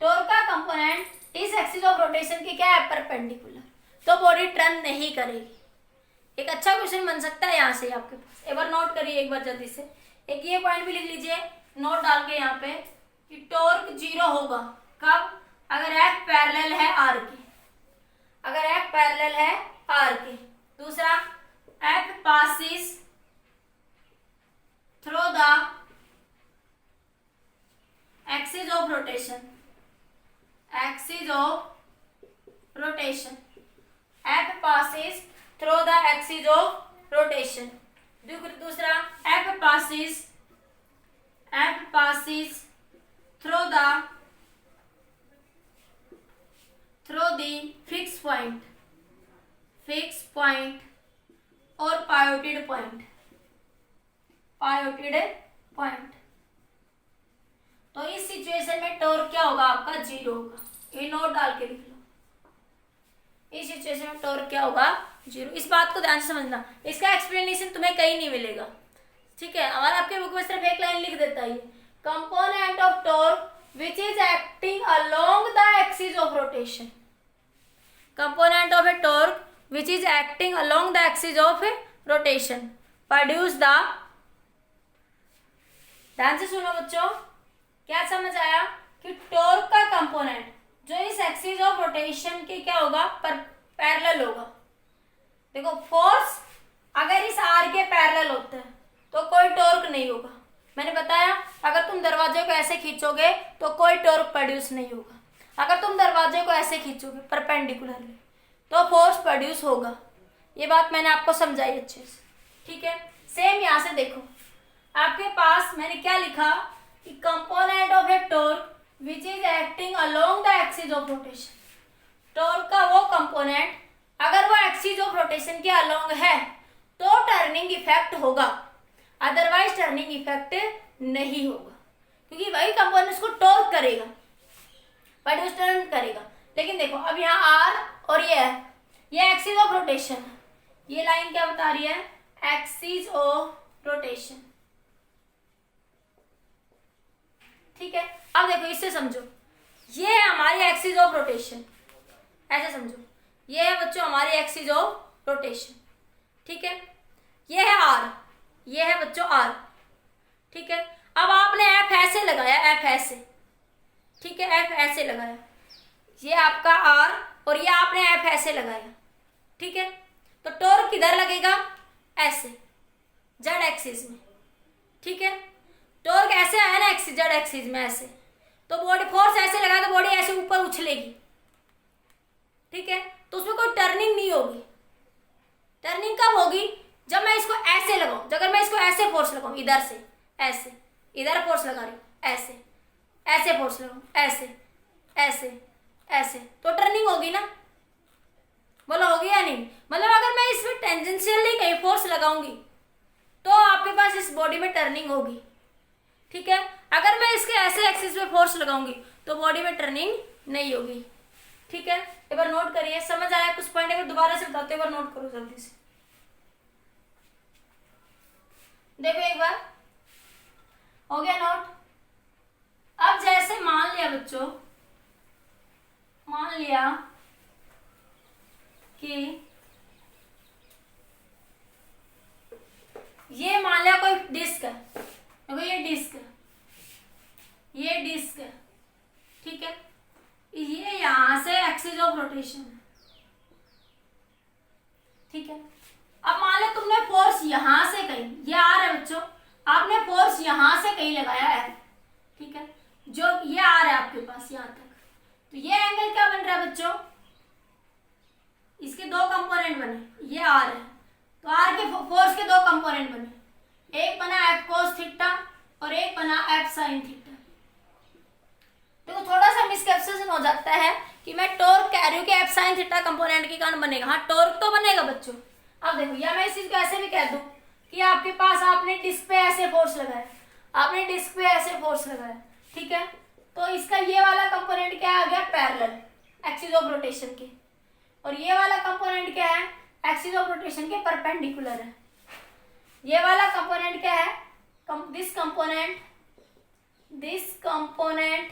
Torque का कंपोनेंट इस एक्सिस ऑफ रोटेशन की क्या है, परपेंडिकुलर, तो बॉडी टर्न नहीं करेगी। एक अच्छा क्वेश्चन बन सकता है यहाँ से आपके पास, एक बार नोट करिए एक बार जल्दी से। एक ये पॉइंट भी लिख लीजिए नोट डाल के यहाँ पे कि टॉर्क 0 होगा कब, अगर एफ पैरेलल है आर के, अगर एफ पैरेलल है आर के। दूसरा, F passes through the axis of rotation, axis of rotation, F passes through the axis of rotation. दूसरा, F passes through the fix point और पायोटेड पॉइंट, तो इस situation में torque क्या होगा आपका, 0 होगा। ये नोट डाल के लिख लो, इस सिचुएशन में टॉर्क क्या होगा, 0। इस बात को ध्यान से समझना, इसका एक्सप्लेनेशन तुम्हें कहीं नहीं मिलेगा, ठीक है। और आपके बुक में सिर्फ एक लाइन लिख देता है, component of torque which is acting along the axis of rotation, component of a torque which is acting along the axis of rotation produce the, ध्यान से सुनो बच्चों, क्या समझ आया कि टॉर्क का कंपोनेंट जो इस एक्सिस ऑफ रोटेशन के क्या होगा, पैरेलल होगा। देखो फोर्स अगर इस आर के पैरेलल होता है तो कोई टॉर्क नहीं होगा। मैंने बताया अगर तुम दरवाजे को ऐसे खींचोगे तो कोई टॉर्क प्रोड्यूस नहीं होगा, अगर तुम दरवाजे को ऐसे खींचोगे परपेंडिकुलरली तो फोर्स प्रोड्यूस होगा। ये बात मैंने आपको समझाई अच्छे से, ठीक है। सेम यहाँ से देखो, आपके पास मैंने क्या लिखा कि component of a torque which is acting along the axis of rotation, torque का वो कंपोनेंट अगर वो एक्सिस ऑफ रोटेशन के अलोंग है तो टर्निंग इफेक्ट होगा, अदरवाइज टर्निंग इफेक्ट नहीं होगा, क्योंकि वही कंपोनेंट उसको टॉर्क करेगा, प्रोड्यूस टर्न करेगा। लेकिन देखो अब यहाँ आर और ये है, ये एक्सिस ऑफ रोटेशन है, ये लाइन क्या बता रही है, एक्सिस ऑफ रोटेशन, ठीक है। अब देखो इससे समझो, ये है हमारी एक्सिस ऑफ रोटेशन, ऐसे समझो, ये है बच्चों हमारी एक्सिस ऑफ रोटेशन, ठीक है। ये है आर, ये है बच्चों आर, ठीक है। अब आपने एफ ऐसे लगाया, एफ ऐसे, ठीक है, एफ ऐसे लगाया, ये आपका आर और ये आपने एफ ऐसे लगाया, ठीक है। तो टॉर्क किधर लगेगा, ऐसे जेड एक्सिस में, ठीक है। टॉर्क ऐसे आया ना एक्सिस, जेड एक्सिस में ऐसे, तो बॉडी फोर्स ऐसे लगा तो बॉडी ऐसे ऊपर उछलेगी, ठीक है। तो उसमें कोई टर्निंग नहीं होगी। टर्निंग कब होगी, जब मैं इसको ऐसे लगाऊं, अगर मैं इसको ऐसे फोर्स लगाऊं, इधर से ऐसे, इधर फोर्स लगा रही हूं, ऐसे ऐसे फोर्स लगाऊं, ऐसे ऐसे ऐसे, तो टर्निंग होगी ना, बोलो होगी या नहीं। मतलब अगर मैं इसमें टेंजेंशियली कहीं फोर्स लगाऊंगी तो आपके पास इस बॉडी में टर्निंग होगी, ठीक है। अगर मैं इसके ऐसे एक्सिस पे फोर्स लगाऊंगी तो बॉडी में टर्निंग नहीं होगी, ठीक है। एक बार नोट करिए, समझ आया कुछ पॉइंट, अगर दोबारा से बताते एक बार नोट करो जल्दी से, देखो एक बार हो गया नोट। अब जैसे मान लिया बच्चों, मान लिया कि ये मान लिया कोई डिस्क है, देखो ये डिस्क है, ये डिस्क है, ठीक है। ये यहां से एक्सिस ऑफ रोटेशन है, ठीक है। अब मान लो तुमने फोर्स यहां से कहीं, ये आ रहा है बच्चों, आपने फोर्स यहां से कहीं लगाया है, ठीक है, जो ये आ रहा है आपके पास यहां तक, तो ये एंगल क्या बन रहा है बच्चों, इसके दो कंपोनेंट बने, ये आर है, तो आर के फोर्स के दो कंपोनेंट बने, एक बना एफ कोस थीटा और एक बना एफ साइन थीटा। देखो थोड़ा सा मिसकंसेप्शन हो जाता है कि मैं टॉर्क कह रही हूँ कि एफ साइन थीटा कंपोनेंट के कारण बनेगा, हाँ टॉर्क तो बनेगा बच्चों। अब देखो, या मैं इस चीज को ऐसे भी कह दूं कि आपके पास आपने डिस्क पे ऐसे फोर्स लगाया, आपने डिस्क पे ऐसे फोर्स लगाया, ठीक है, तो इसका ये वाला कंपोनेंट क्या आ गया, पैरेलल एक्सिस ऑफ रोटेशन के, और ये वाला कंपोनेंट क्या है, एक्सिस ऑफ रोटेशन के परपेंडिकुलर है, ये वाला कंपोनेंट क्या है, this component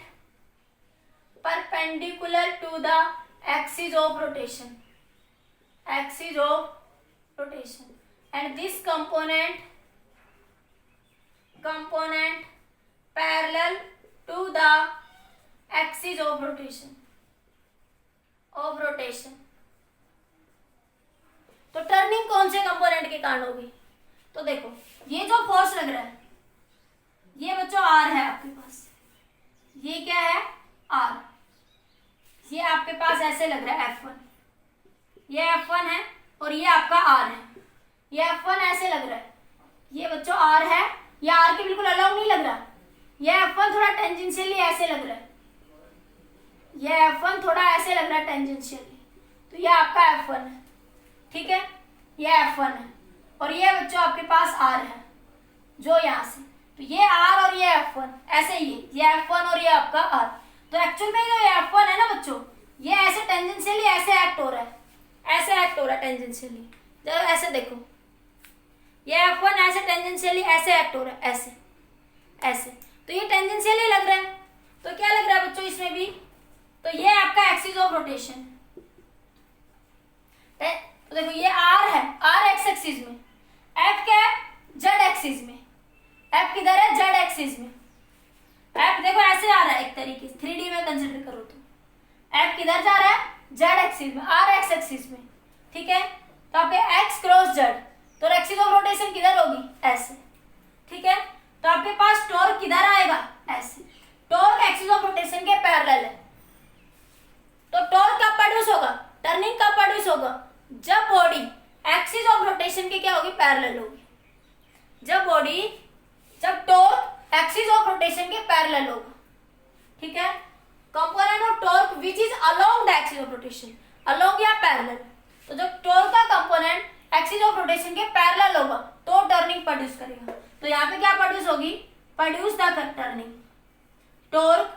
perpendicular to the axis of rotation, and this component parallel to the axis of rotation. तो टर्निंग कौन से कंपोनेंट के कारण होगी, तो देखो ये जो फोर्स लग रहा है ये बच्चों आर है आपके पास, ये क्या है आर, ये आपके पास ऐसे लग रहा है F1, ये F1 है और ये आपका R है, ये F1 ऐसे लग रहा है, ये बच्चों R है, ये R के बिल्कुल अलग नहीं लग रहा, ये F1 थोड़ा टेंजेंशियली ऐसे लग रहा है, ये F1 थोड़ा ऐसे लग रहा है टेंजेंशियली, तो ये आपका F1 है, ठीक है, ये F1 है और ये बच्चों आपके पास R है जो यहाँ से, तो ये R और ये F1 ऐसे ही है, ये F1 और ये आपका R, तो एक्चुअल में जो ये F1 है ना बच्चों, ये ऐसे टेंजेंशियली ऐसे एक्ट हो रहा है, ऐसे एक्ट हो रहा है टेंजेंशियली, जरा ऐसे देखो, ये F1 ऐसे टेंजेंशियली ऐसे एक्ट हो रहा है, ऐसे, तो ये टेंजेंशियली लग रहा है, तो क्या लग रहा है बच्चों इसमें भी, तो ये आपका एक्सिस ऑफ रोटेशन, तो देखो ये R है, R एक्स एक्सिस में, F क्या है जेड एक्सिस में, F किधर है जेड एक्सिस में, F देखो ऐसे आ रहा है एक तरीके से 3D में कंसीडर करो तो, F किधर जा रहा है जेड एक्सिस में, R एक्स एक्सिस में, ठीक है, तो आपके x क्रॉस जेड, तो एक्सिस ऑफ रोटेशन किधर होगी ऐसे, ठीक है, तो आपके पास टॉर्क किधर आएगा ऐसे, टॉर्क एक्सिस ऑफ रोटेशन के पैरेलल है, तो टॉर्क कब प्रोड्यूस होगा, टर्निंग कब प्रोड्यूस होगा, जब बॉडी एक्सिस ऑफ रोटेशन के क्या होगी पैरेलल होगी, जब टॉर्क एक्सिस ऑफ रोटेशन के पैरेलल होगा, ठीक है, component of torque which is along the axis of rotation, along या पैरेलल, तो जब टॉर्क का कंपोनेंट एक्सिस ऑफ रोटेशन के पैरेलल होगा तो टर्निंग प्रोड्यूस करेगा, तो यहाँ पे क्या प्रोड्यूस होगी, produce the turning, torque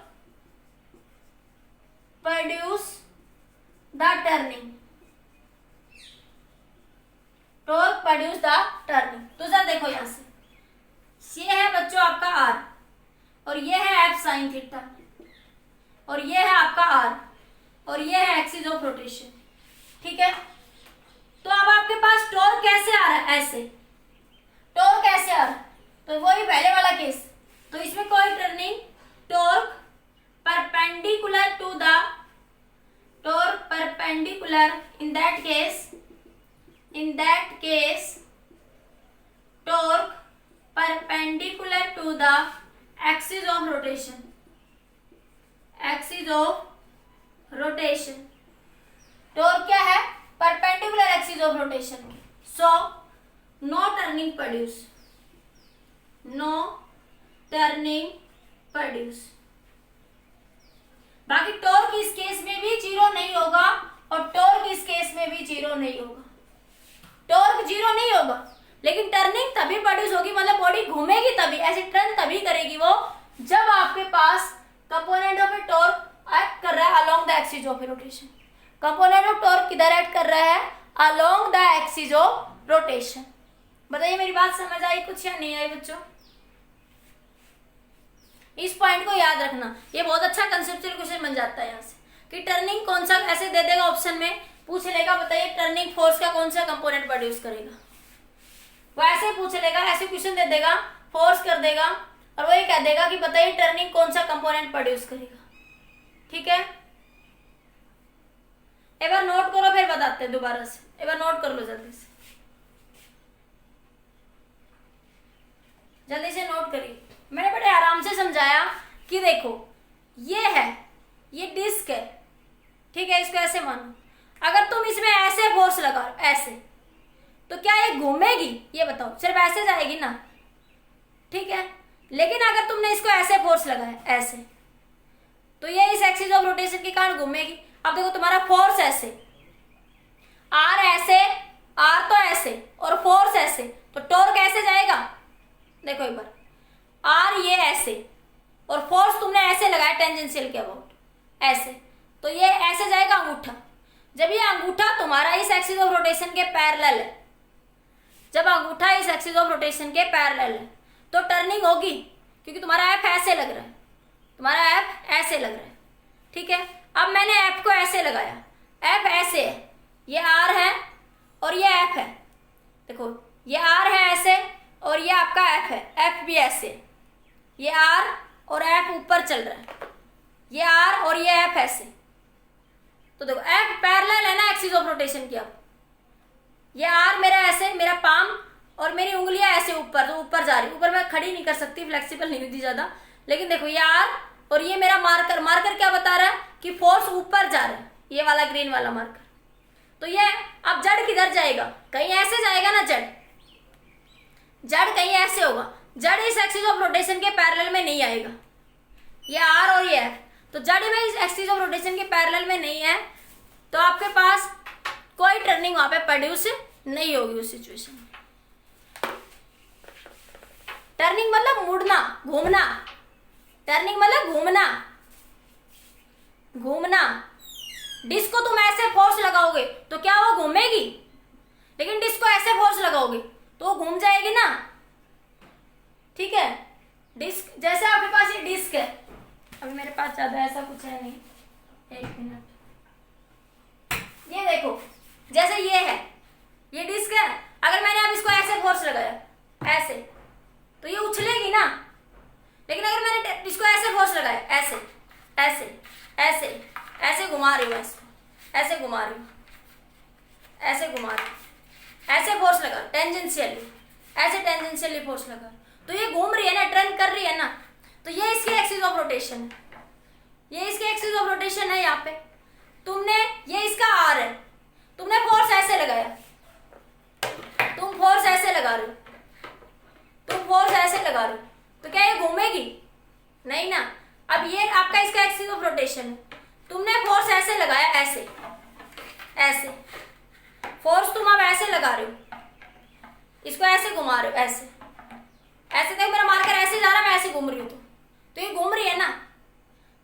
produce the turning, torque produce the turning, तो जरा देखो यहाँ से, ये है बच्चों आपका R और ये है F साइन थीटा और ये है आपका R और ये है एक्सिस ऑफ रोटेशन, ठीक है, तो अब आपके पास टॉर्क कैसे आ रहा है ऐसे, टॉर्क कैसे आ रहा है, तो वही पहले वाला केस, तो इसमें कोई turning, torque perpendicular to the, torque perpendicular, in that case torque perpendicular to the axis of rotation, torque क्या है परपेंडिकुलर एक्सिस ऑफ रोटेशन की, सो नो टर्निंग प्रोड्यूस, बाकी टॉर्क इस केस में भी जीरो नहीं होगा और टॉर्क इस केस में भी जीरो नहीं होगा, टॉर्क जीरो नहीं होगा, लेकिन टर्निंग तभी प्रोड्यूस होगी, मतलब बॉडी घूमेगी तभी, ऐसे टर्न तभी करेगी वो, जब आपके पास component of a torque act कर रहा है along the axis of rotation, component of torque किधर एक्ट कर रहा है along the axis of rotation. बताइए मेरी बात समझ आई कुछ या नहीं आई बच्चों, इस पॉइंट को याद रखना, ये बहुत अच्छा कंसेप्चुअल क्वेश्चन बन जाता है यहाँ से, कि टर्निंग कौन सा ऐसे दे देगा ऑप्शन में, पूछ लेगा बताइए टर्निंग फोर्स का कौन सा कंपोनेंट प्रोड्यूस करेगा, वो ऐसे पूछ लेगा, ऐसे क्वेश्चन दे देगा, फोर्स कर देगा और वो ये कह देगा कि बताइए टर्निंग कौन सा कंपोनेंट प्रोड्यूस करेगा, ठीक है, एक बार नोट करो फिर बताते हैं दोबारा से, एक बार नोट कर लो जल्दी से नोट करिए, मैंने बड़े आराम से समझाया कि देखो ये है, ये डिस्क है, ठीक है, इसको ऐसे मानो, अगर तुम इसमें ऐसे फोर्स लगाओ ऐसे, तो क्या ये घूमेगी, ये बताओ, सिर्फ ऐसे जाएगी ना, ठीक है, लेकिन अगर तुमने इसको ऐसे फोर्स लगाया ऐसे, तो ये इस एक्सिस ऑफ रोटेशन के कारण घूमेगी। अब देखो तुम्हारा फोर्स ऐसे, आर ऐसे, आर तो ऐसे और फोर्स ऐसे, तो टॉर्क ऐसे जाएगा, देखो एक बार, आर ये ऐसे और फोर्स तुमने ऐसे लगाया टेंजेंशियल के अबाउट ऐसे, तो ये ऐसे जाएगा अंगूठा, जब ये अंगूठा तुम्हारा इस एक्सिस ऑफ रोटेशन के पैरेलल है, जब अंगूठा इस एक्सिस ऑफ रोटेशन के पैरेलल है तो टर्निंग होगी, क्योंकि तुम्हारा एफ ऐसे लग रहा है, तुम्हारा एफ ऐसे लग रहा है, ठीक है। अब मैंने एफ को ऐसे लगाया, एफ ऐसे है, ये आर है और ये एफ है, देखो ये आर है ऐसे और ये आपका एफ है, एफ भी ऐसे, ये आर और एफ ऊपर चल रहा है, ये आर और ये एफ ऐसे, तो देखो एफ पैरेलल है ना एक्सिस ऑफ रोटेशन की। अब ये आर मेरा ऐसे, मेरा पाम और मेरी उंगलियां ऐसे ऊपर, तो ऊपर जा रही, ऊपर मैं खड़ी नहीं कर सकती, फ्लेक्सिबल नहीं होती ज्यादा, लेकिन देखो ये आर और ये मेरा मार्कर, मार्कर क्या बता रहा है कि फोर्स ऊपर जा रहा है, ये वाला ग्रीन वाला मार्कर। तो ये अब जड़ किधर जाएगा, कहीं ऐसे जाएगा ना, जड़ जड़ कहीं ऐसे होगा, जड़ इस एक्सिस ऑफ रोटेशन के पैरेलल में नहीं आएगा, ये आर और ये एफ, तो जड़ में इस एक्सिस ऑफ रोटेशन के पैरेलल में नहीं है, तो आपके पास कोई टर्निंग वहां पे प्रोड्यूस नहीं होगी उस सिचुएशन में। टर्निंग मतलब मुड़ना, घूमना, टर्निंग मतलब घूमना, घूमना। डिस्क को तुम ऐसे फोर्स लगाओगे तो क्या वो घूमेगी, लेकिन डिस्क को ऐसे फोर्स लगाओगे तो वो घूम जाएगी ना, ठीक है। डिस्क जैसे आपके पास ये डिस्क है, अभी मेरे पास ज्यादा ऐसा कुछ है नहीं, एक मिनट, ये देखो जैसे ये है, ये डिस्क है, अगर मैंने अब इसको ऐसे फोर्स लगाया ऐसे तो ये उछलेगी ना, लेकिन अगर मैंने इसको ऐसे फोर्स लगाया ऐसे ऐसे ऐसे ऐसे घुमा रही हूँ, इसको ऐसे घुमा रही हूँ, ऐसे घुमा रही हूँ, ऐसे फोर्स लगा टेंजेंशियली, ऐसे टेंजेंशियली फोर्स लगा, तो ये घूम रही है ना, टर्न कर रही है ना, तो ये इसकी एक्सिस ऑफ रोटेशन है, ये इसकी एक्सिस ऑफ रोटेशन है। यहाँ पे तुमने, ये इसका आर है, तुमने फोर्स ऐसे लगाया, तुम फोर्स ऐसे लगा रहे हो, तुम फोर्स ऐसे लगा रहे हो, तो क्या ये घूमेगी नहीं ना। अब ये आपका इसका एक्सिस ऑफ रोटेशन है, तुमने फोर्स ऐसे लगाया, ऐसे ऐसे फोर्स तुम अब ऐसे लगा रहे हो, इसको ऐसे घुमा रहे हो, ऐसे ऐसे, देखो मेरा मार्कर ऐसे जा रहा है, मैं ऐसे घूम रही हूँ, तो ये घूम रही है ना।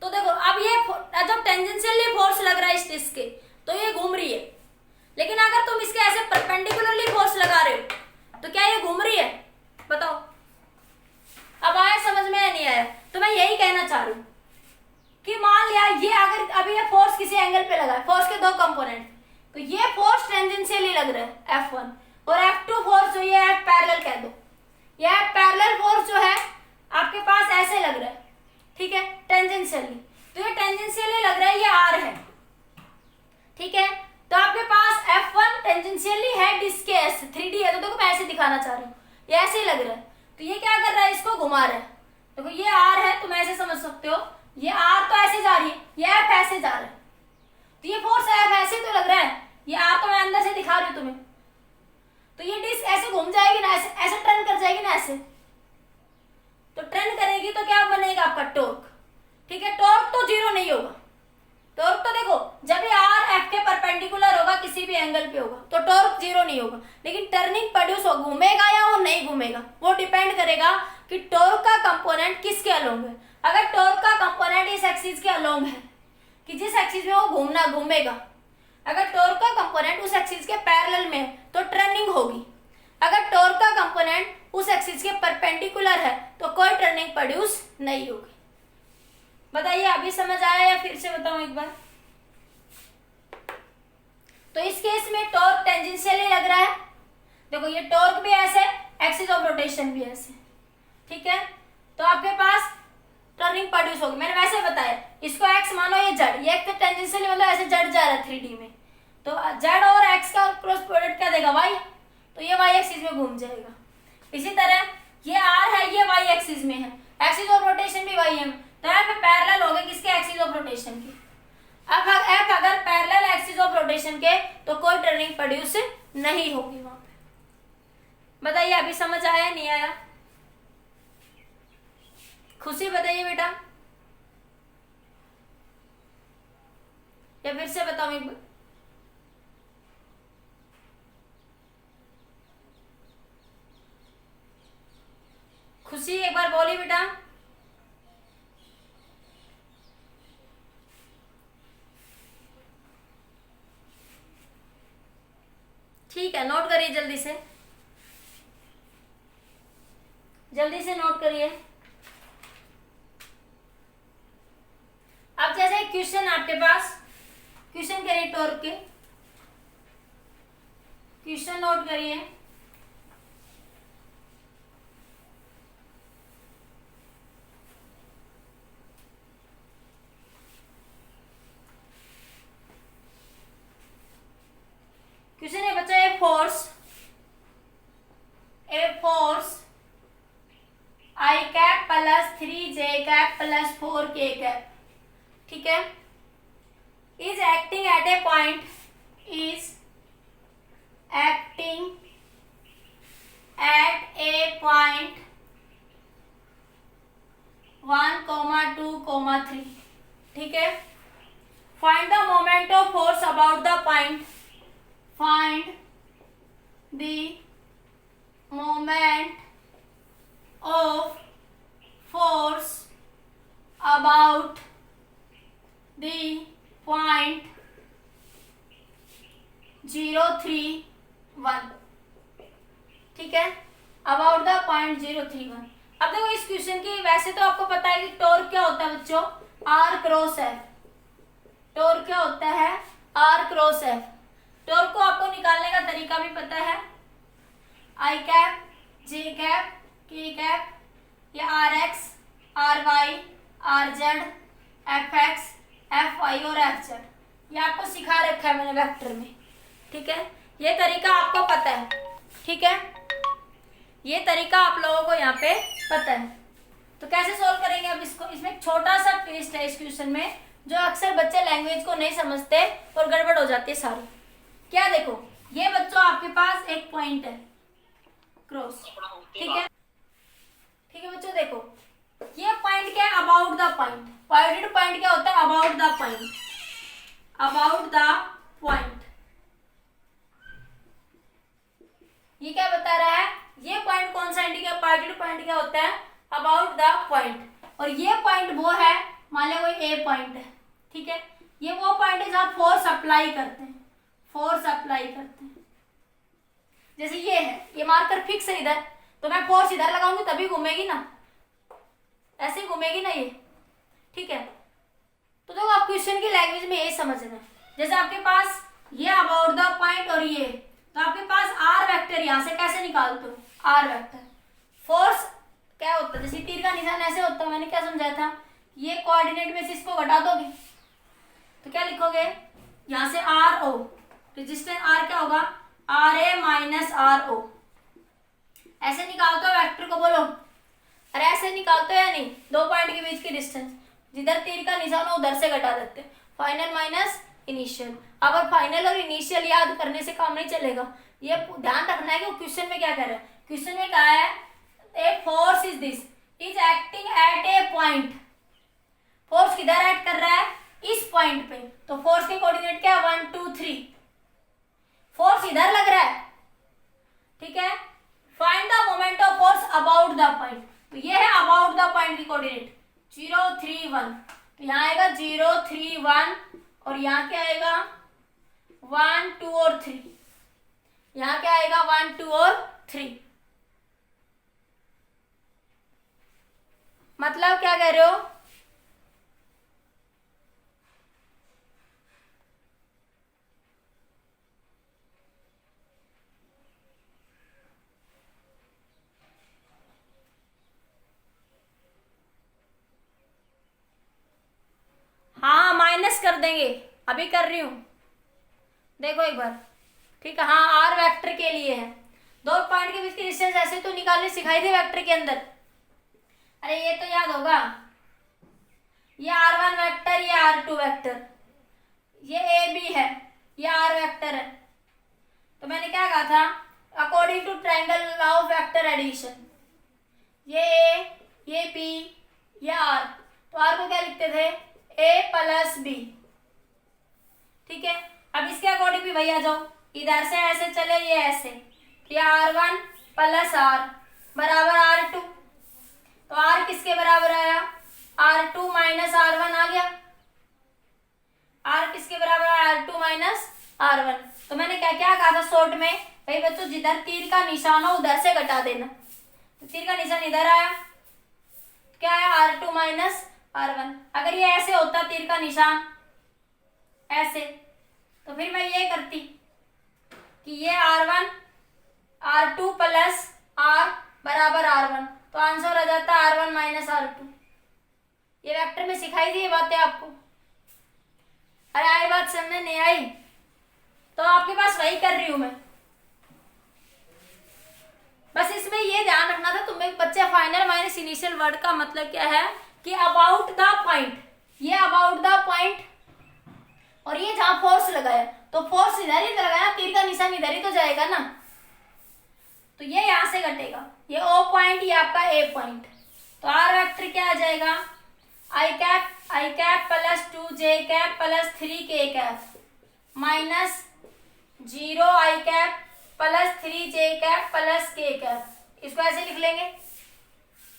तो देखो अब ये जब टेंजेंशियली फोर्स लग रहा है इस डिस्क के, तो ये घूम रही है, लेकिन अगर तुम इसके ऐसे परपेंडिकुलरली फोर्स लगा रहे हो तो क्या ये घूम रही है, बताओ। अब आया समझ में या नहीं आया। तो मैं यही कहना चाह रही हूँ कि मान लिया ये अगर अभी ये फोर्स किसी एंगल पे लगा है, फोर्स के दो कंपोनेंट, तो ये फोर्स टेंजेंशियली लग रहा है F1 और F2 फोर्स जो ये F पैरेलल कह दो, ये F पैरेलल फोर्स जो है आपके पास ऐसे लग रहा है, ठीक है, टेंजेंशियली, तो ये टेंजेंशियली लग रहा है, ये R है, ठीक है। तो आपके पास F1 टेंजेंशियली है डिस्क के ऐसे, 3D है, तो देखो मैं ऐसे दिखाना चाह रही हूँ, ये ऐसे ही लग रहा है, तो ये क्या कर रहा है, इसको घुमा रहा है, देखो ये R है, तुम ऐसे समझ सकते हो, ये R तो ऐसे जा रही है, ये F ऐसे जा रहा है, तो ये फोर्स F ऐसे तो लग रहा है, ये R तो मैं अंदर से दिखा रही हूँ तुम्हें, तो ये डिस्क ऐसे घूम जाएगी ना, ऐसे ऐसे टर्न कर जाएगी ना, ऐसे तो टर्न करेगी तो क्या बनेगा आपका टॉर्क, ठीक है। टॉर्क तो जीरो नहीं होगा, टॉर्क तो देखो जब ये आर एफ के परपेंडिकुलर होगा, किसी भी एंगल पे होगा, तो टॉर्क जीरो नहीं होगा, लेकिन टर्निंग प्रोड्यूस हो, घूमेगा या वो नहीं घूमेगा, वो डिपेंड करेगा कि टॉर्क का कंपोनेंट किसके अलोंग है। अगर टॉर्क का कंपोनेंट इस एक्सिस के अलोंग है, कि जिस एक्सिस में वो घूमेगा, अगर टॉर्क का कंपोनेंट उस एक्सिस के पैरेलल में है तो टर्निंग होगी, अगर टॉर्क का कंपोनेंट उस एक्सिस के परपेंडिकुलर है तो कोई टर्निंग प्रोड्यूस नहीं होगी। बताइए अभी समझ आया या फिर से बताऊं एक बार। तो इस केस में टॉर्क टेंजेंशियली लग रहा है, देखो ये टॉर्क भी ऐसे, एक्सिस ऑफ रोटेशन भी ऐसे, ठीक है। तो आपके पास टर्निंग प्रोड्यूस होगी, मैंने वैसे बताया, इसको एक्स मानो, ये जेड, ये एक तो टेंजेंशियली मतलब ऐसे जेड जा रहा है 3D में, तो जेड और एक्स का क्रॉस प्रोडक्ट क्या देगा, वाई, तो ये वाई एक्सिस में घूम जाएगा। इसी तरह ये आर है, ये वाई एक्सिस में है, एक्सिस ऑफ रोटेशन भी वाई है, तो एफ पैरेलल हो गए किसके, एक्सिस ऑफ रोटेशन के। अब एफ अगर पैरेलल एक्सिस ऑफ रोटेशन के तो कोई टर्निंग प्रोड्यूस नहीं होगी वहां पे। बताइए अभी समझ आया नहीं आया। खुशी बताइए बेटा, या फिर से बताऊं एक बार। खुशी एक बार बोली बेटा। ठीक है, नोट करिए जल्दी से। जल्दी से नोट करिए। अब जैसे क्वेश्चन आपके पास, क्वेश्चन करिए टॉर्क के, क्वेश्चन नोट करिए। क्वेश्चन है बच्चा, a force I cap plus 3j cap plus 4k cap, ठीक है, is acting at A point, is acting at A point 1, 2, 3, ठीक है। Find the moment of force about the point, find the moment of force about the point 0, 3, 1, ठीक है, about the point 0, 3, 1। अब देखो इस question की, वैसे तो आपको पता है कि टॉर्क क्या होता है बच्चों, आर क्रॉस एफ। टॉर्क क्या होता है, आर क्रॉस एफ। टॉर्क को आपको निकालने का तरीका भी पता है, I cap, J cap, K cap, या R X, R Y, R Z, F X, F Y और एफ जेड, ये आपको सिखा रखा है मैंने वेक्टर में, ठीक है। ये तरीका आपको पता है, ठीक है, ये तरीका आप लोगों को यहाँ पे पता है। तो कैसे सोल्व करेंगे अब इसको, इसमें एक छोटा सा ट्विस्ट है इस क्वेश्चन में, जो अक्सर बच्चे लैंग्वेज को नहीं समझते और गड़बड़ हो जाती है सारी। क्या देखो, ये बच्चों आपके पास एक पॉइंट है क्रॉस, ठीक है, ठीक है बच्चों। देखो ये पॉइंट क्या है, about the point. Pointed point क्या होता है, about the point, about the point. ये क्या बता रहा है, ये पॉइंट कौन सा इंडिकेट, पॉइंटेड पॉइंट क्या होता है, अबाउट द पॉइंट। और ये पॉइंट वो है, मान लो कोई ए पॉइंट है, ठीक है, ये वो पॉइंट है जहां फोर्स अप्लाई करते हैं, फोर्स अप्लाई करते हैं। जैसे ये है, ये मार्कर फिक्स है इधर, तो मैं फोर्स इधर लगाऊंगी तभी घूमेगी ना, ऐसे ही घूमेगी ना ये, ठीक है। तो देखो आप क्वेश्चन की लैंग्वेज में यही समझना है। जैसे आपके पास ये अबाउट द पॉइंट और ये, तो आपके पास आर वेक्टर यहां से कैसे निकालते हो, आर वेक्टर। फोर्स क्या होता है, जैसे तीर का निशान ऐसे होता है, मैंने क्या समझाया था, ये कोऑर्डिनेट में से इसको घटा दोगे तो क्या लिखोगे, यहां से आर ओ, रेजिस्टेंस आर क्या होगा, R A minus R O. ऐसे निकालते हो वेक्टर को, बोलो अरे ऐसे निकालते हो या नहीं, दो पॉइंट के बीच की डिस्टेंस, जिधर तीर का निशान हो उधर से घटा देते हैं, फाइनल माइनस इनिशियल। अब फाइनल और इनिशियल याद करने से काम नहीं चलेगा, ये ध्यान रखना है कि क्वेश्चन में क्या कह रहा है। क्वेश्चन में कहा है a force is this is acting at A point, force किधर एक्ट कर रहा है, इस पॉइंट पे, तो फोर्स के कोऑर्डिनेट क्या है 1, 2, 3, फोर्स इधर लग रहा है, ठीक है। Find the moment of force about the point, तो ये है अबाउट द पॉइंट की कोऑर्डिनेट 0, 3, 1, तो यहाँ आएगा 0, 3, 1 और यहाँ क्या आएगा 1, 2 और 3, यहाँ क्या आएगा 1, 2 और 3। मतलब क्या कह रहे हो, हाँ माइनस कर देंगे, अभी कर रही हूं, देखो एक बार, ठीक है। हाँ आर वेक्टर के लिए है, दो पॉइंट के बीच की डिस्टेंस ऐसे तो निकालने सिखाई थी वेक्टर के अंदर, अरे ये तो याद होगा, ये r1 वेक्टर, ये r2 वेक्टर, ये ए बी है, ये r वेक्टर है। तो मैंने क्या कहा था, according to triangle law of vector addition, ये ए, ये बी, ये r, तो r को क्या लिखते थे a प्लस बी, ठीक है। अब इसके अकॉर्डिंग भी भैया जाओ, इधर से ऐसे चले, ये ऐसे, ये r1 प्लस r बराबर r2, तो r किसके बराबर आया, r2 माइनस r1 आ गया, r किसके बराबर आया, r2 माइनस r1। तो मैंने क्या क्या कहा था शॉर्ट में, भाई बच्चों जिधर तीर का निशान हो उधर से घटा देना, तो तीर का निशान इधर आया, क्या है R2 माइनस R1। अगर ये ऐसे होता तीर का निशान ऐसे, तो फिर मैं ये करती कि ये R1 R2 प्लस R बराबर R1, तो आंसर आ जाता है R1 माइनस R2। ये वेक्टर में सिखाई थी ये बातें आपको। अरे आई बात समझ नहीं आई तो आपके पास वही कर रही हूं मैं। बस इसमें ये ध्यान रखना था तुम्हें बच्चे, फाइनल माइनस इनिशियल वर्ड का मतलब क्या है कि अबाउट द पॉइंट, ये अबाउट द पॉइंट, और ये जहां फोर्स लगाया तो फोर्स इधर ही लगाया, तीर का निशान इधर ही तो जाएगा ना, तो ये यहां से घटेगा, ये O पॉइंट, ये आपका A पॉइंट। तो आर वेक्टर क्या आ जाएगा, i cap plus 2j cap plus 3k cap minus 0 i cap plus 3j cap plus k cap. इसको ऐसे लिख लेंगे,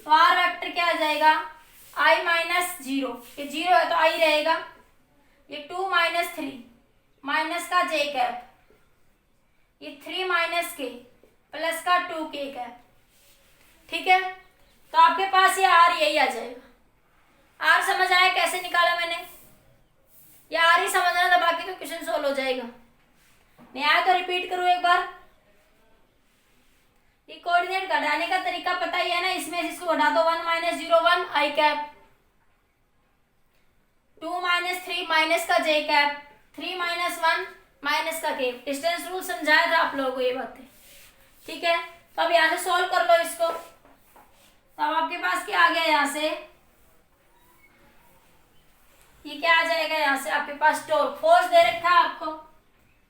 तो आर वेक्टर क्या आ जाएगा, i माइनस 0, ये 0 है तो i रहेगा, ये 2 माइनस 3 माइनस का j कैप, ये 3 माइनस k प्लस का 2k कैप। ठीक है, तो आपके पास ये r यही आ जाएगा। r समझ आया कैसे निकाला मैंने, ये r ही समझना था, बाकी तो क्वेश्चन सोल्व हो जाएगा। नहीं आया तो रिपीट करूं एक बार। ये कोऑर्डिनेट घटाने का तरीका पता ही है ना, इसमें इसको घटा दो, 1 माइनस 0 1 आई कैप, 2 माइनस 3 माइनस का j कैप, 3 माइनस 1 माइनस का k। डिस्टेंस रूल समझाया था आप लोगों को ये बातें। ठीक है, तो अब यहां से सॉल्व कर लो इसको, तो अब आपके पास क्या आ गया, यहां से ये क्या आ जाएगा, यहां से आपके पास टॉर्क, फोर्स दे रखा है आपको,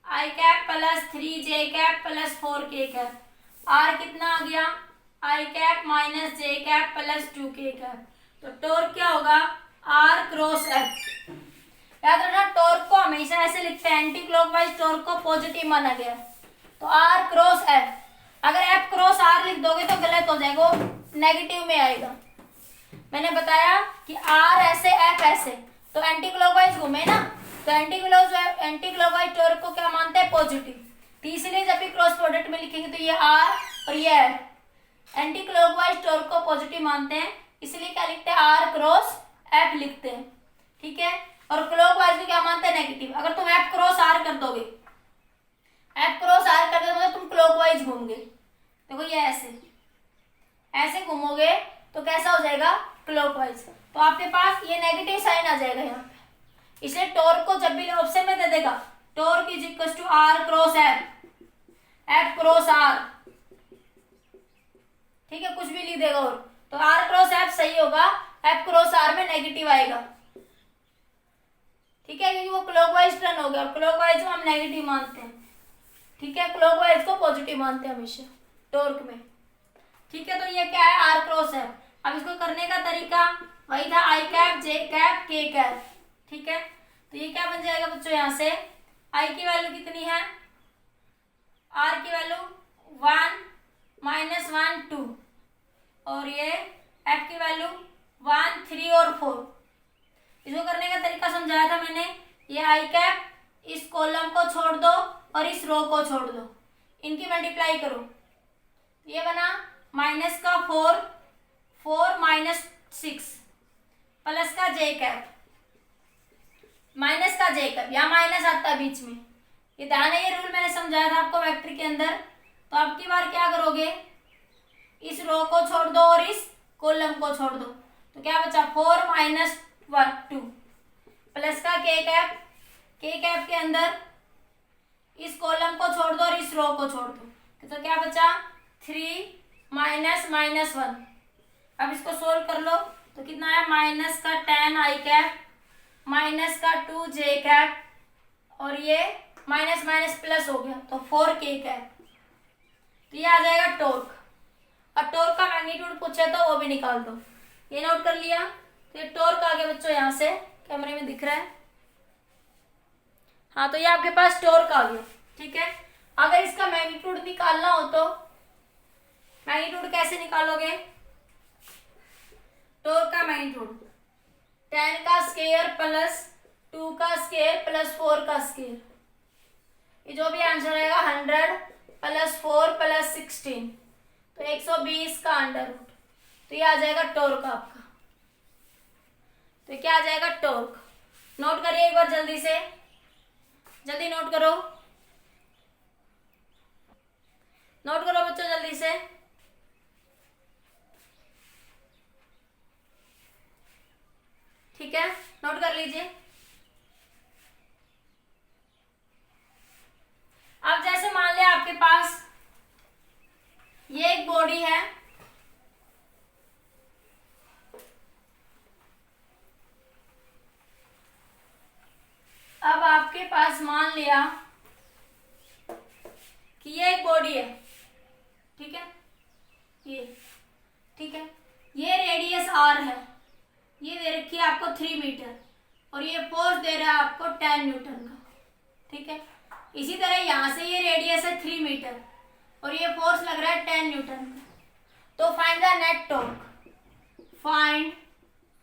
i cap plus 3j cap plus 4k cap, r कितना आ गया, i cap minus j cap plus 2k cap. तो टॉर्क क्या होगा, आर क्रॉस एफ। याद रखना टॉर्क को हमेशा ऐसे लिखते हैं, एंटी क्लॉकवाइज टॉर्क को पॉजिटिव माना गया है, तो आर क्रॉस एफ। अगर एफ क्रॉस आर लिख दोगे तो गलत हो जाएगा, नेगेटिव में आएगा। मैंने बताया कि आर ऐसे एफ ऐसे, तो एंटी क्लॉकवाइज घूमे ना, तो एंटी क्लॉकवाइज टॉर्क को क्या मानते हैं, पॉजिटिव। तो इसलिए जब भी क्रॉस प्रोडक्ट में लिखेंगे तो ये आर और ये एफ, एंटी क्लॉकवाइज टॉर्क को पॉजिटिव मानते हैं, इसलिए क्या लिखते हैं, आर क्रॉस एफ लिखते हैं। ठीक है, और क्लॉकवाइज को क्या मानते हैं, नेगेटिव। अगर तुम एफ क्रॉस आर कर दोगे, एफ क्रॉस आर कर दोगे तुम क्लॉकवाइज घूमोगे, देखो ये ऐसे घूमोगे तो कैसा हो जाएगा, क्लॉकवाइज। तो आपके पास ये नेगेटिव साइन आ जाएगा यहाँ पे, इसलिए टॉर्क को जब भी ऑप्शन में दे देगा, torque is equal to R cross F, F cross R. ठीक है, कुछ भी लिख देगा और, तो आर क्रॉस एफ सही होगा, एफ क्रॉस आर में नेगेटिव आएगा। ठीक है, क्योंकि वो क्लॉकवाइज टर्न हो गया, और क्लॉकवाइज को हम नेगेटिव मानते हैं। ठीक है, क्लॉकवाइज को पॉजिटिव मानते हैं हमेशा टॉर्क में। ठीक है, तो ये क्या है, आर क्रॉस एफ। अब इसको करने का तरीका वही था, आई cap J cap K cap. ठीक है, तो ये क्या बन जाएगा बच्चों, यहाँ से आई की वैल्यू कितनी है, आर की वैल्यू 1 माइनस 1 2, और ये एफ की वैल्यू 1 3 और 4। इसको करने का तरीका समझाया था मैंने, ये आई कैप, इस कॉलम को छोड़ दो और इस रो को छोड़ दो, इनकी मल्टीप्लाई करो, ये बना माइनस का 4 माइनस 6 प्लस का जे कैप, माइनस का जे कैप, यहाँ माइनस आता है बीच में, ये ध्यान है, ये रूल मैंने समझाया था आपको वेक्टर के अंदर। तो अब की बार क्या करोगे, इस रो को छोड़ दो और इस कॉलम को छोड़ दो, तो क्या बचा, 4 माइनस 2 प्लस का के कैप के अंदर इस कॉलम को छोड़ दो और इस रो को छोड़ दो, तो क्या बचा, 3 माइनस माइनस 1। अब इसको सोल्व कर लो तो कितना है, माइनस का 10 आई कैप माइनस का 2 जे कैप, और ये माइनस माइनस प्लस हो गया तो 4 के कैप। तो ये आ जाएगा टॉर्क, और टॉर्क का मैग्नीट्यूड पूछे तो वो भी निकाल दो। ये नोट कर लिया, तो ये टॉर्क आ गया बच्चों, यहाँ से कैमरे में दिख रहा है, हाँ, तो ये आपके पास टॉर्क आ गया। ठीक है, अगर इसका मैग्नीट्यूड निकालना हो तो मैग्नीट्यूड कैसे निकालोगे, टॉर्क का मैग्नीट्यूड 10 का स्क्वायर प्लस 2 का स्क्वायर प्लस 4 का स्क्वायर, ये जो भी आंसर आएगा 100 प्लस 4 प्लस 16, तो 120 का अंडर रूट, तो ये आ जाएगा टॉर्क आपका। तो ये क्या आ जाएगा? टॉर्क। नोट करिए एक बार जल्दी से, जल्दी नोट करो, नोट करो बच्चों जल्दी से। ठीक है, नोट कर लीजिए। अब जैसे मान लिया आपके पास ये एक बॉडी है, अब आपके पास मान लिया कि ये एक बॉडी है, ठीक है, ये ठीक है, ये रेडियस आर है, ये दे रखी है आपको 3 मीटर और ये फोर्स दे रहा है आपको 10 न्यूटन का, ठीक है। इसी तरह यहां से ये रेडियस है 3 मीटर और ये फोर्स लग रहा है 10 न्यूटन का। तो find the net torque, find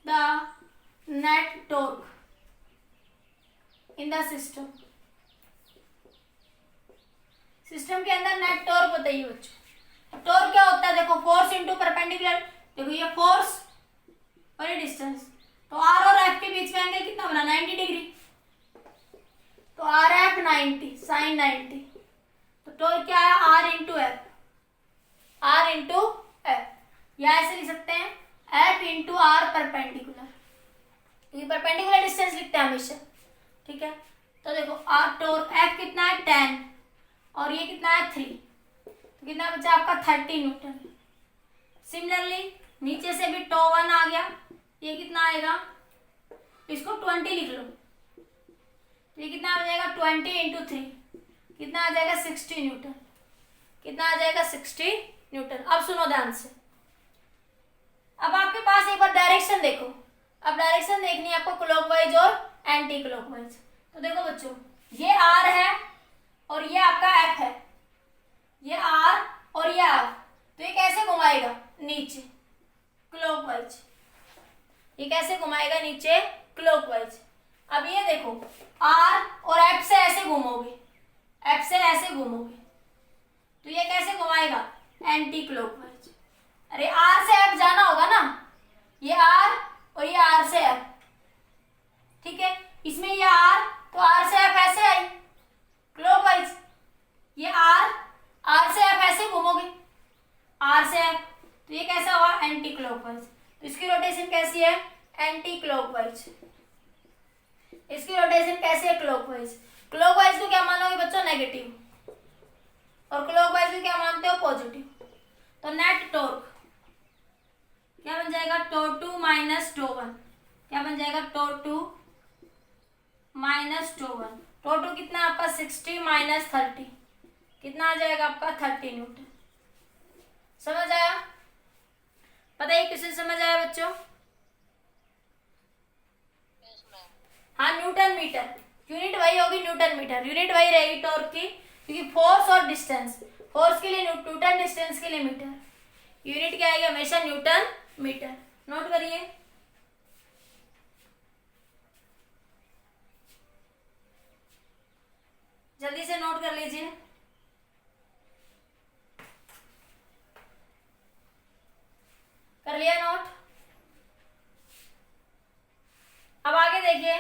the net torque in the system. System के अंदर नेट टॉर्क बताइए बच्चों। टॉर्क क्या होता है? देखो फोर्स इंटू परपेंडिकुलर, देखो ये फोर्स और ये डिस्टेंस, तो आर और एफ के बीच में एंगल कितना बना? 90 डिग्री, तो आर एफ 90 साइन 90, तो टॉर्क क्या है? R into F, R into F, या ऐसे लिख सकते हैं एफ इंटू आर परपेंडिकुलर, ये परपेंडिकुलर डिस्टेंस लिखते हैं हमेशा, ठीक है। तो देखो आर टॉर्क एफ कितना है? 10 और ये कितना है? 3, तो कितना बचा आपका? 30 न्यूटन। सिमिलरली नीचे से भी टो 1 आ गया, ये कितना आएगा? इसको 20 लिख लो, ये कितना आ जाएगा? 20 इंटू 3, कितना आ जाएगा? 60 न्यूटन, कितना आ जाएगा? 60 न्यूटन। अब सुनो ध्यान से, अब आपके पास एक बार डायरेक्शन देखो, अब डायरेक्शन देखनी है आपको क्लॉकवाइज और एंटी क्लॉकवाइज। तो देखो बच्चों, ये आर है और ये आपका एफ है, ये आर और ये आर, तो ये कैसे घुमाएगा? नीचे क्लॉकवाइज, ये कैसे घुमाएगा? नीचे क्लॉकवाइज। अब ये देखो आर और एफ से ऐसे घूमोगे, एफ से ऐसे घूमोगे, तो ये कैसे घुमाएगा? Anti clockwise. अरे आर से एफ जाना होगा ना, ये आर और ये आर से एफ, ठीक है, इसमें ये आर, तो आर से एफ ऐसे आई क्लॉकवाइज, ये आर से एफ ऐसे घूमोगे, आर से एफ, तो ये कैसा हुआ? Anti clockwise. तो इसकी रोटेशन कैसी है? Anti clockwise. इसकी रोटेशन कैसी है? क्लॉकवाइज। क्लॉकवाइज को क्या मानोगे बच्चों? नेगेटिव, और क्लॉकवाइज को क्या मानते हो? पॉजिटिव। तो नेट टॉर्क क्या बन जाएगा? टो 2 माइनस टो 1, क्या बन जाएगा? टो 2 माइनस टो 1, टो 2 कितना आपका? 60 माइनस 30, कितना आ जाएगा आपका? 30 न्यूटन। समझ आया? बताइए किसे समझ आया बच्चों? हाँ, न्यूटन मीटर, यूनिट वही होगी न्यूटन मीटर, यूनिट वही रहेगी टॉर्क की, क्योंकि फोर्स और डिस्टेंस, फोर्स के लिए न्यूटन, डिस्टेंस के लिए मीटर, यूनिट क्या आएगी? हमेशा न्यूटन मीटर। नोट करिए, जल्दी से नोट कर लीजिए। कर लिया नोट? अब आगे देखिए,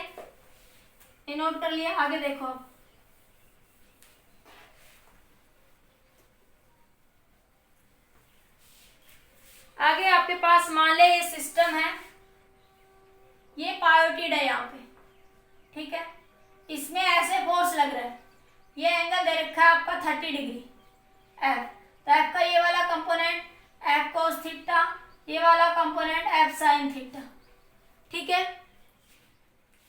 ये नोट कर लिया, आगे देखो। अब आगे आपके पास मान ले ये सिस्टम है, ये पायोटिड है यहाँ पे, ठीक है, इसमें ऐसे फोर्स लग रहा है, ये एंगल दे रखा है आपका 30 डिग्री एफ, तो एफ का ये वाला कंपोनेंट एफ कोस थीटा, ये वाला कंपोनेंट एफ साइन थीटा, ठीक है।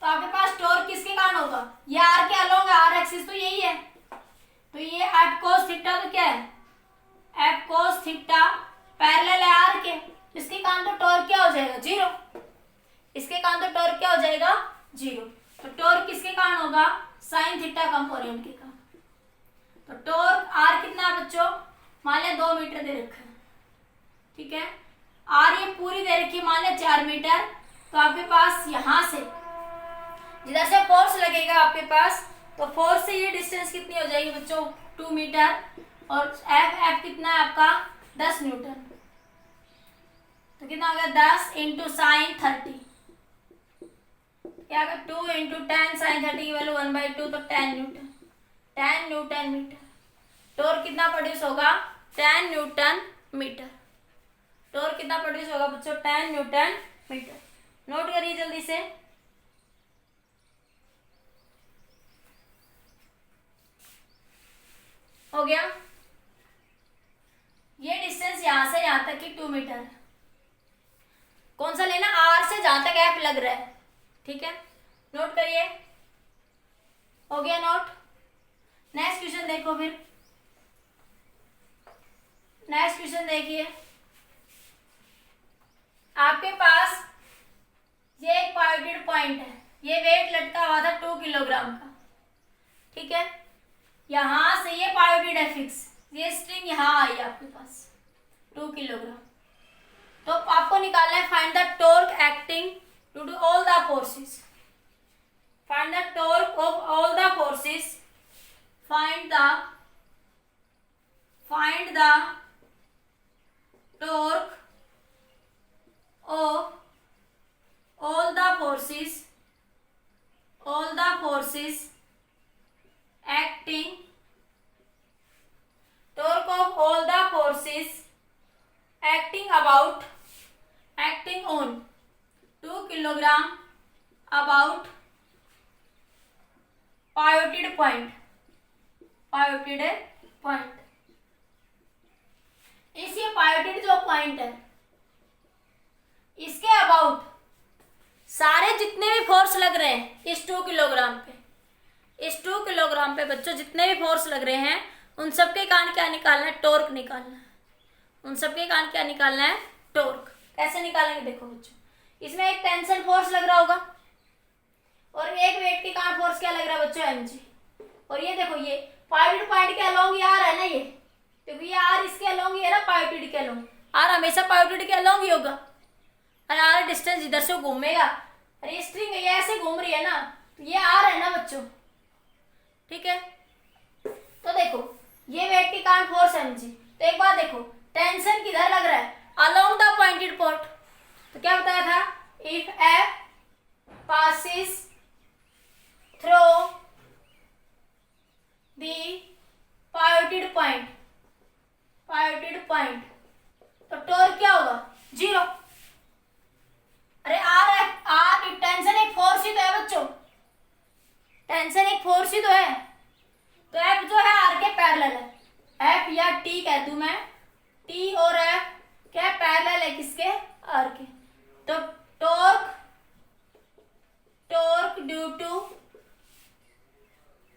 तो आपके पास टॉर्क किसके कारण होगा? ये आर के अलोंग, आर एक्सिस तो यही है, तो ये एफ कोस थीटा तो क्या है? एफ कोस थीटा पैरेलल है आर के, इसके कारण तो टॉर्क क्या हो जाएगा? 0, इसके कारण तो टॉर्क क्या हो जाएगा? 0। तो टॉर्क किसके कारण होगा? साइन थीटा कंपोनेंट के कारण। तो टॉर्क आर कितना है बच्चों? मान लिया 2 मीटर दे रखा है, ठीक है, आर ये पूरी दे रखी है मान लिया 4 मीटर, तो आपके पास यहां से जिधर से फोर्स लगेगा आपके पास, तो फोर्स से ये डिस्टेंस कितनी हो जाएगी बच्चों? 2 मीटर, और एफ कितना है आपका? 10 न्यूटन। तो कितना हो गया 10 इंटू साइन 30, क्या होगा 2 इंटू टेन साइन 30 की वैल्यू 1/2, तो 10 न्यूटन, 10 न्यूटन मीटर। टॉर्क कितना प्रोड्यूस होगा 10 न्यूटन मीटर। टॉर्क कितना प्रोड्यूस होगा बच्चों 10 न्यूटन मीटर। नोट करिए जल्दी से। हो गया। ये डिस्टेंस यहां से यहां तक की 2 मीटर है। कौन सा लेना आर से जहां तक एफ लग रहा है, ठीक है, नोट करिए। हो गया नोट। नेक्स्ट क्वेश्चन देखो फिर। नेक्स्ट क्वेश्चन देखिए, आपके पास ये एक पायोटेड पॉइंट है, ये वेट लटका हुआ था 2 किलोग्राम का, ठीक है। यहां से ये पायोटेड है फिक्स, ये स्ट्रिंग यहां आई आपके पास 2 किलोग्राम। तो आपको निकालना है find the torque acting to do all the forces. Find the torque of all the forces. Find the torque of all the forces acting, torque of all the forces acting on 2 kilogram about pivoted point। इस ये pivoted जो point है इसके about सारे जितने भी force लग रहे हैं इस 2 किलोग्राम पे, इस 2 किलोग्राम पे बच्चों जितने भी फोर्स लग रहे हैं उन सबके कारण क्या निकालना है टॉर्क निकालना है। उन सबके कारण क्या निकालना है टॉर्क। कैसे निकालेंगे देखो बच्चों, इसमें एक टेंशन फोर्स लग रहा होगा और एक वेट के कारण फोर्स क्या लग रहा है बच्चों mg। और ये देखो ये पायोटेड पॉइंट के अलोंग ये आर है ना, ये देखो ये आर इसके अलोंग ये है ना पायोटेड के अलोंग। आर हमेशा पायोटेड के अलोंग ही होगा। अरे आर डिस्टेंस इधर से घूमेगा, अरे स्ट्रिंग ये ऐसे घूम रही है ना, तो ये आर है ना बच्चों, ठीक है। तो देखो ये वेट के कारण फोर्स mg। तो एक बात देखो टेंशन किधर लग रहा है अलोंग द पॉइंटेड पॉइंट। तो क्या बताया था if F passes through the pivoted point, तो टॉर्क क्या होगा 0। अरे आर टेंशन एक फोर्स ही तो है बच्चों, टेंशन एक फोर्स ही तो है। तो एफ जो है आर के पैरेलल है, एफ या टी कह दूं मैं, टी और एफ क्या पैरेलल है किसके आर के। तो torque due to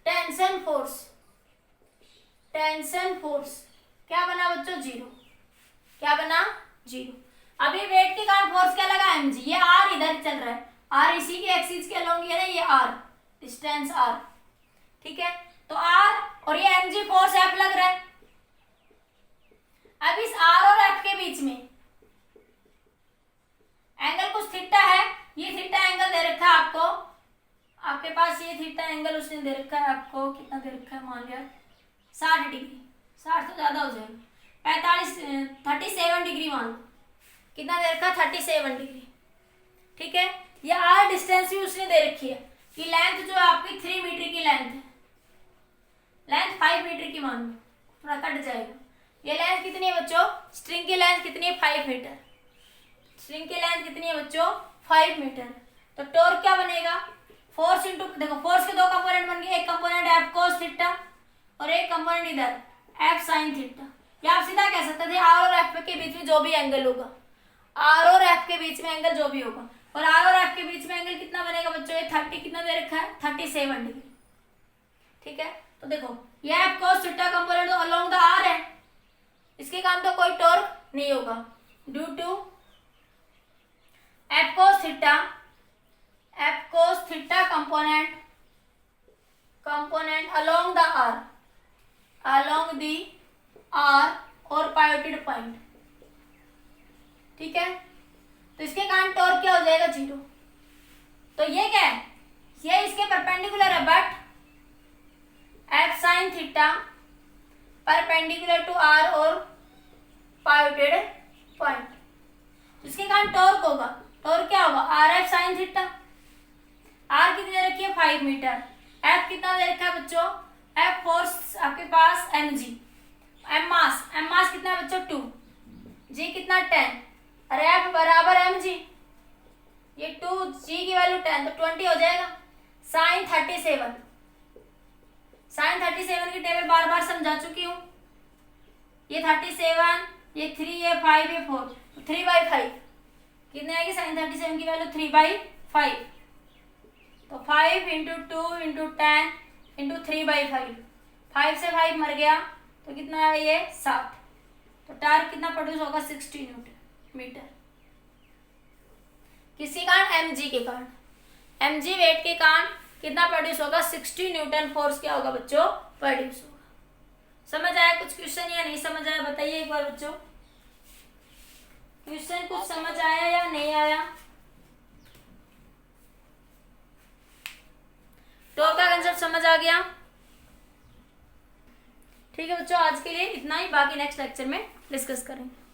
tension force क्या बना बच्चों 0। क्या बना 0। अभी वेट के कारण फोर्स क्या लगा mg, ये r इधर चल रहा है, r इसी के एक्सिस के अलोंग है ना, ये r डिस्टेंस r, ठीक है। तो r और ये mg फोर्स f लग रहा है। अब इस r और f के बीच में एंगल कुछ थीटा है, ये थीटा एंगल दे रखा है आपको, आपके पास ये थीटा एंगल उसने दे रखा है आपको, कितना दे रखा है मान लिया 60 डिग्री, 60 तो ज्यादा हो जाएगा 37 डिग्री मान लो, कितना दे रखा है 37 डिग्री, ठीक है। ये आर डिस्टेंस भी उसने दे रखी है कि लेंथ जो है आपकी 3 मीटर की लेंथ है, लेंथ 5 मीटर की मान लो, थोड़ा कट जाएगा। ये लेंथ कितनी है बच्चों, स्ट्रिंग की लेंथ कितनी है 5 मीटर, स्ट्रिंग की लेंथ कितनी है बच्चों 5 मीटर। तो टॉर्क क्या बनेगा फोर्स इंटू, देखो फोर्स के 2 कंपोनेंट बन गए, एक कंपोनेंट एफ कोस थीटा और एक कंपोनेंट इधर एफ साइन थीटा। या आप सीधा कह सकते थे आर और एफ के बीच में जो भी एंगल होगा, आर और एफ के बीच में एंगल जो भी होगा, और आर और एफ के बीच में एंगल कितना बनेगा बच्चों, ये 30 कितना दे रखा है 37 डिग्री, ठीक है। तो देखो ये एफ कोस थीटा कंपोनेंट तो अलोंग द आर है, इसके कारण तो कोई टॉर्क नहीं होगा due to F cos theta component along the R और पायोटेड पॉइंट, ठीक है। तो इसके कारण टॉर्क क्या हो जाएगा 0। तो ये क्या है, ये इसके परपेंडिकुलर है, but F sine theta perpendicular to R और ग्रेविटेड पॉइंट, जिसके कारण टॉर्क होगा। टॉर्क क्या होगा, R F sine theta. R कितनी दे रखी है 5 मीटर, एफ कितना दे रखा है बच्चों, एफ फोर्स आपके पास एम जी, एम मास कितना है बच्चों 2, जी कितना 10, और एफ बराबर एम जी, ये 2 जी की वैल्यू 10 तो 20 हो जाएगा। साइन 37, साइन 37 की टेबल बार बार समझा चुकी हूँ। ये 37, ये 3, ये 5, ये 4, तो 3/5 कितने आएगी साइन 37 की वैल्यू 3/5, तो 5 × 2 × 10 × 3/5, 5 से 5 मर गया तो कितना है ये 7, तो टार्क कितना प्रोड्यूस होगा 60 न्यूटन मीटर। किसी कारण mg के कारण, mg वेट के कारण कितना प्रोड्यूस होगा 60 न्यूटन फोर्स क्या होगा बच्चों प्रोड्यूस होगा। समझ आया कुछ क्वेश्चन या नहीं समझ आया, बताइए एक बार बच्चों, क्वेश्चन कुछ समझ आया या नहीं आया। टॉर्क का कंसेप्ट समझ आ गया। ठीक है बच्चों, आज के लिए इतना ही, बाकी नेक्स्ट लेक्चर में डिस्कस करेंगे।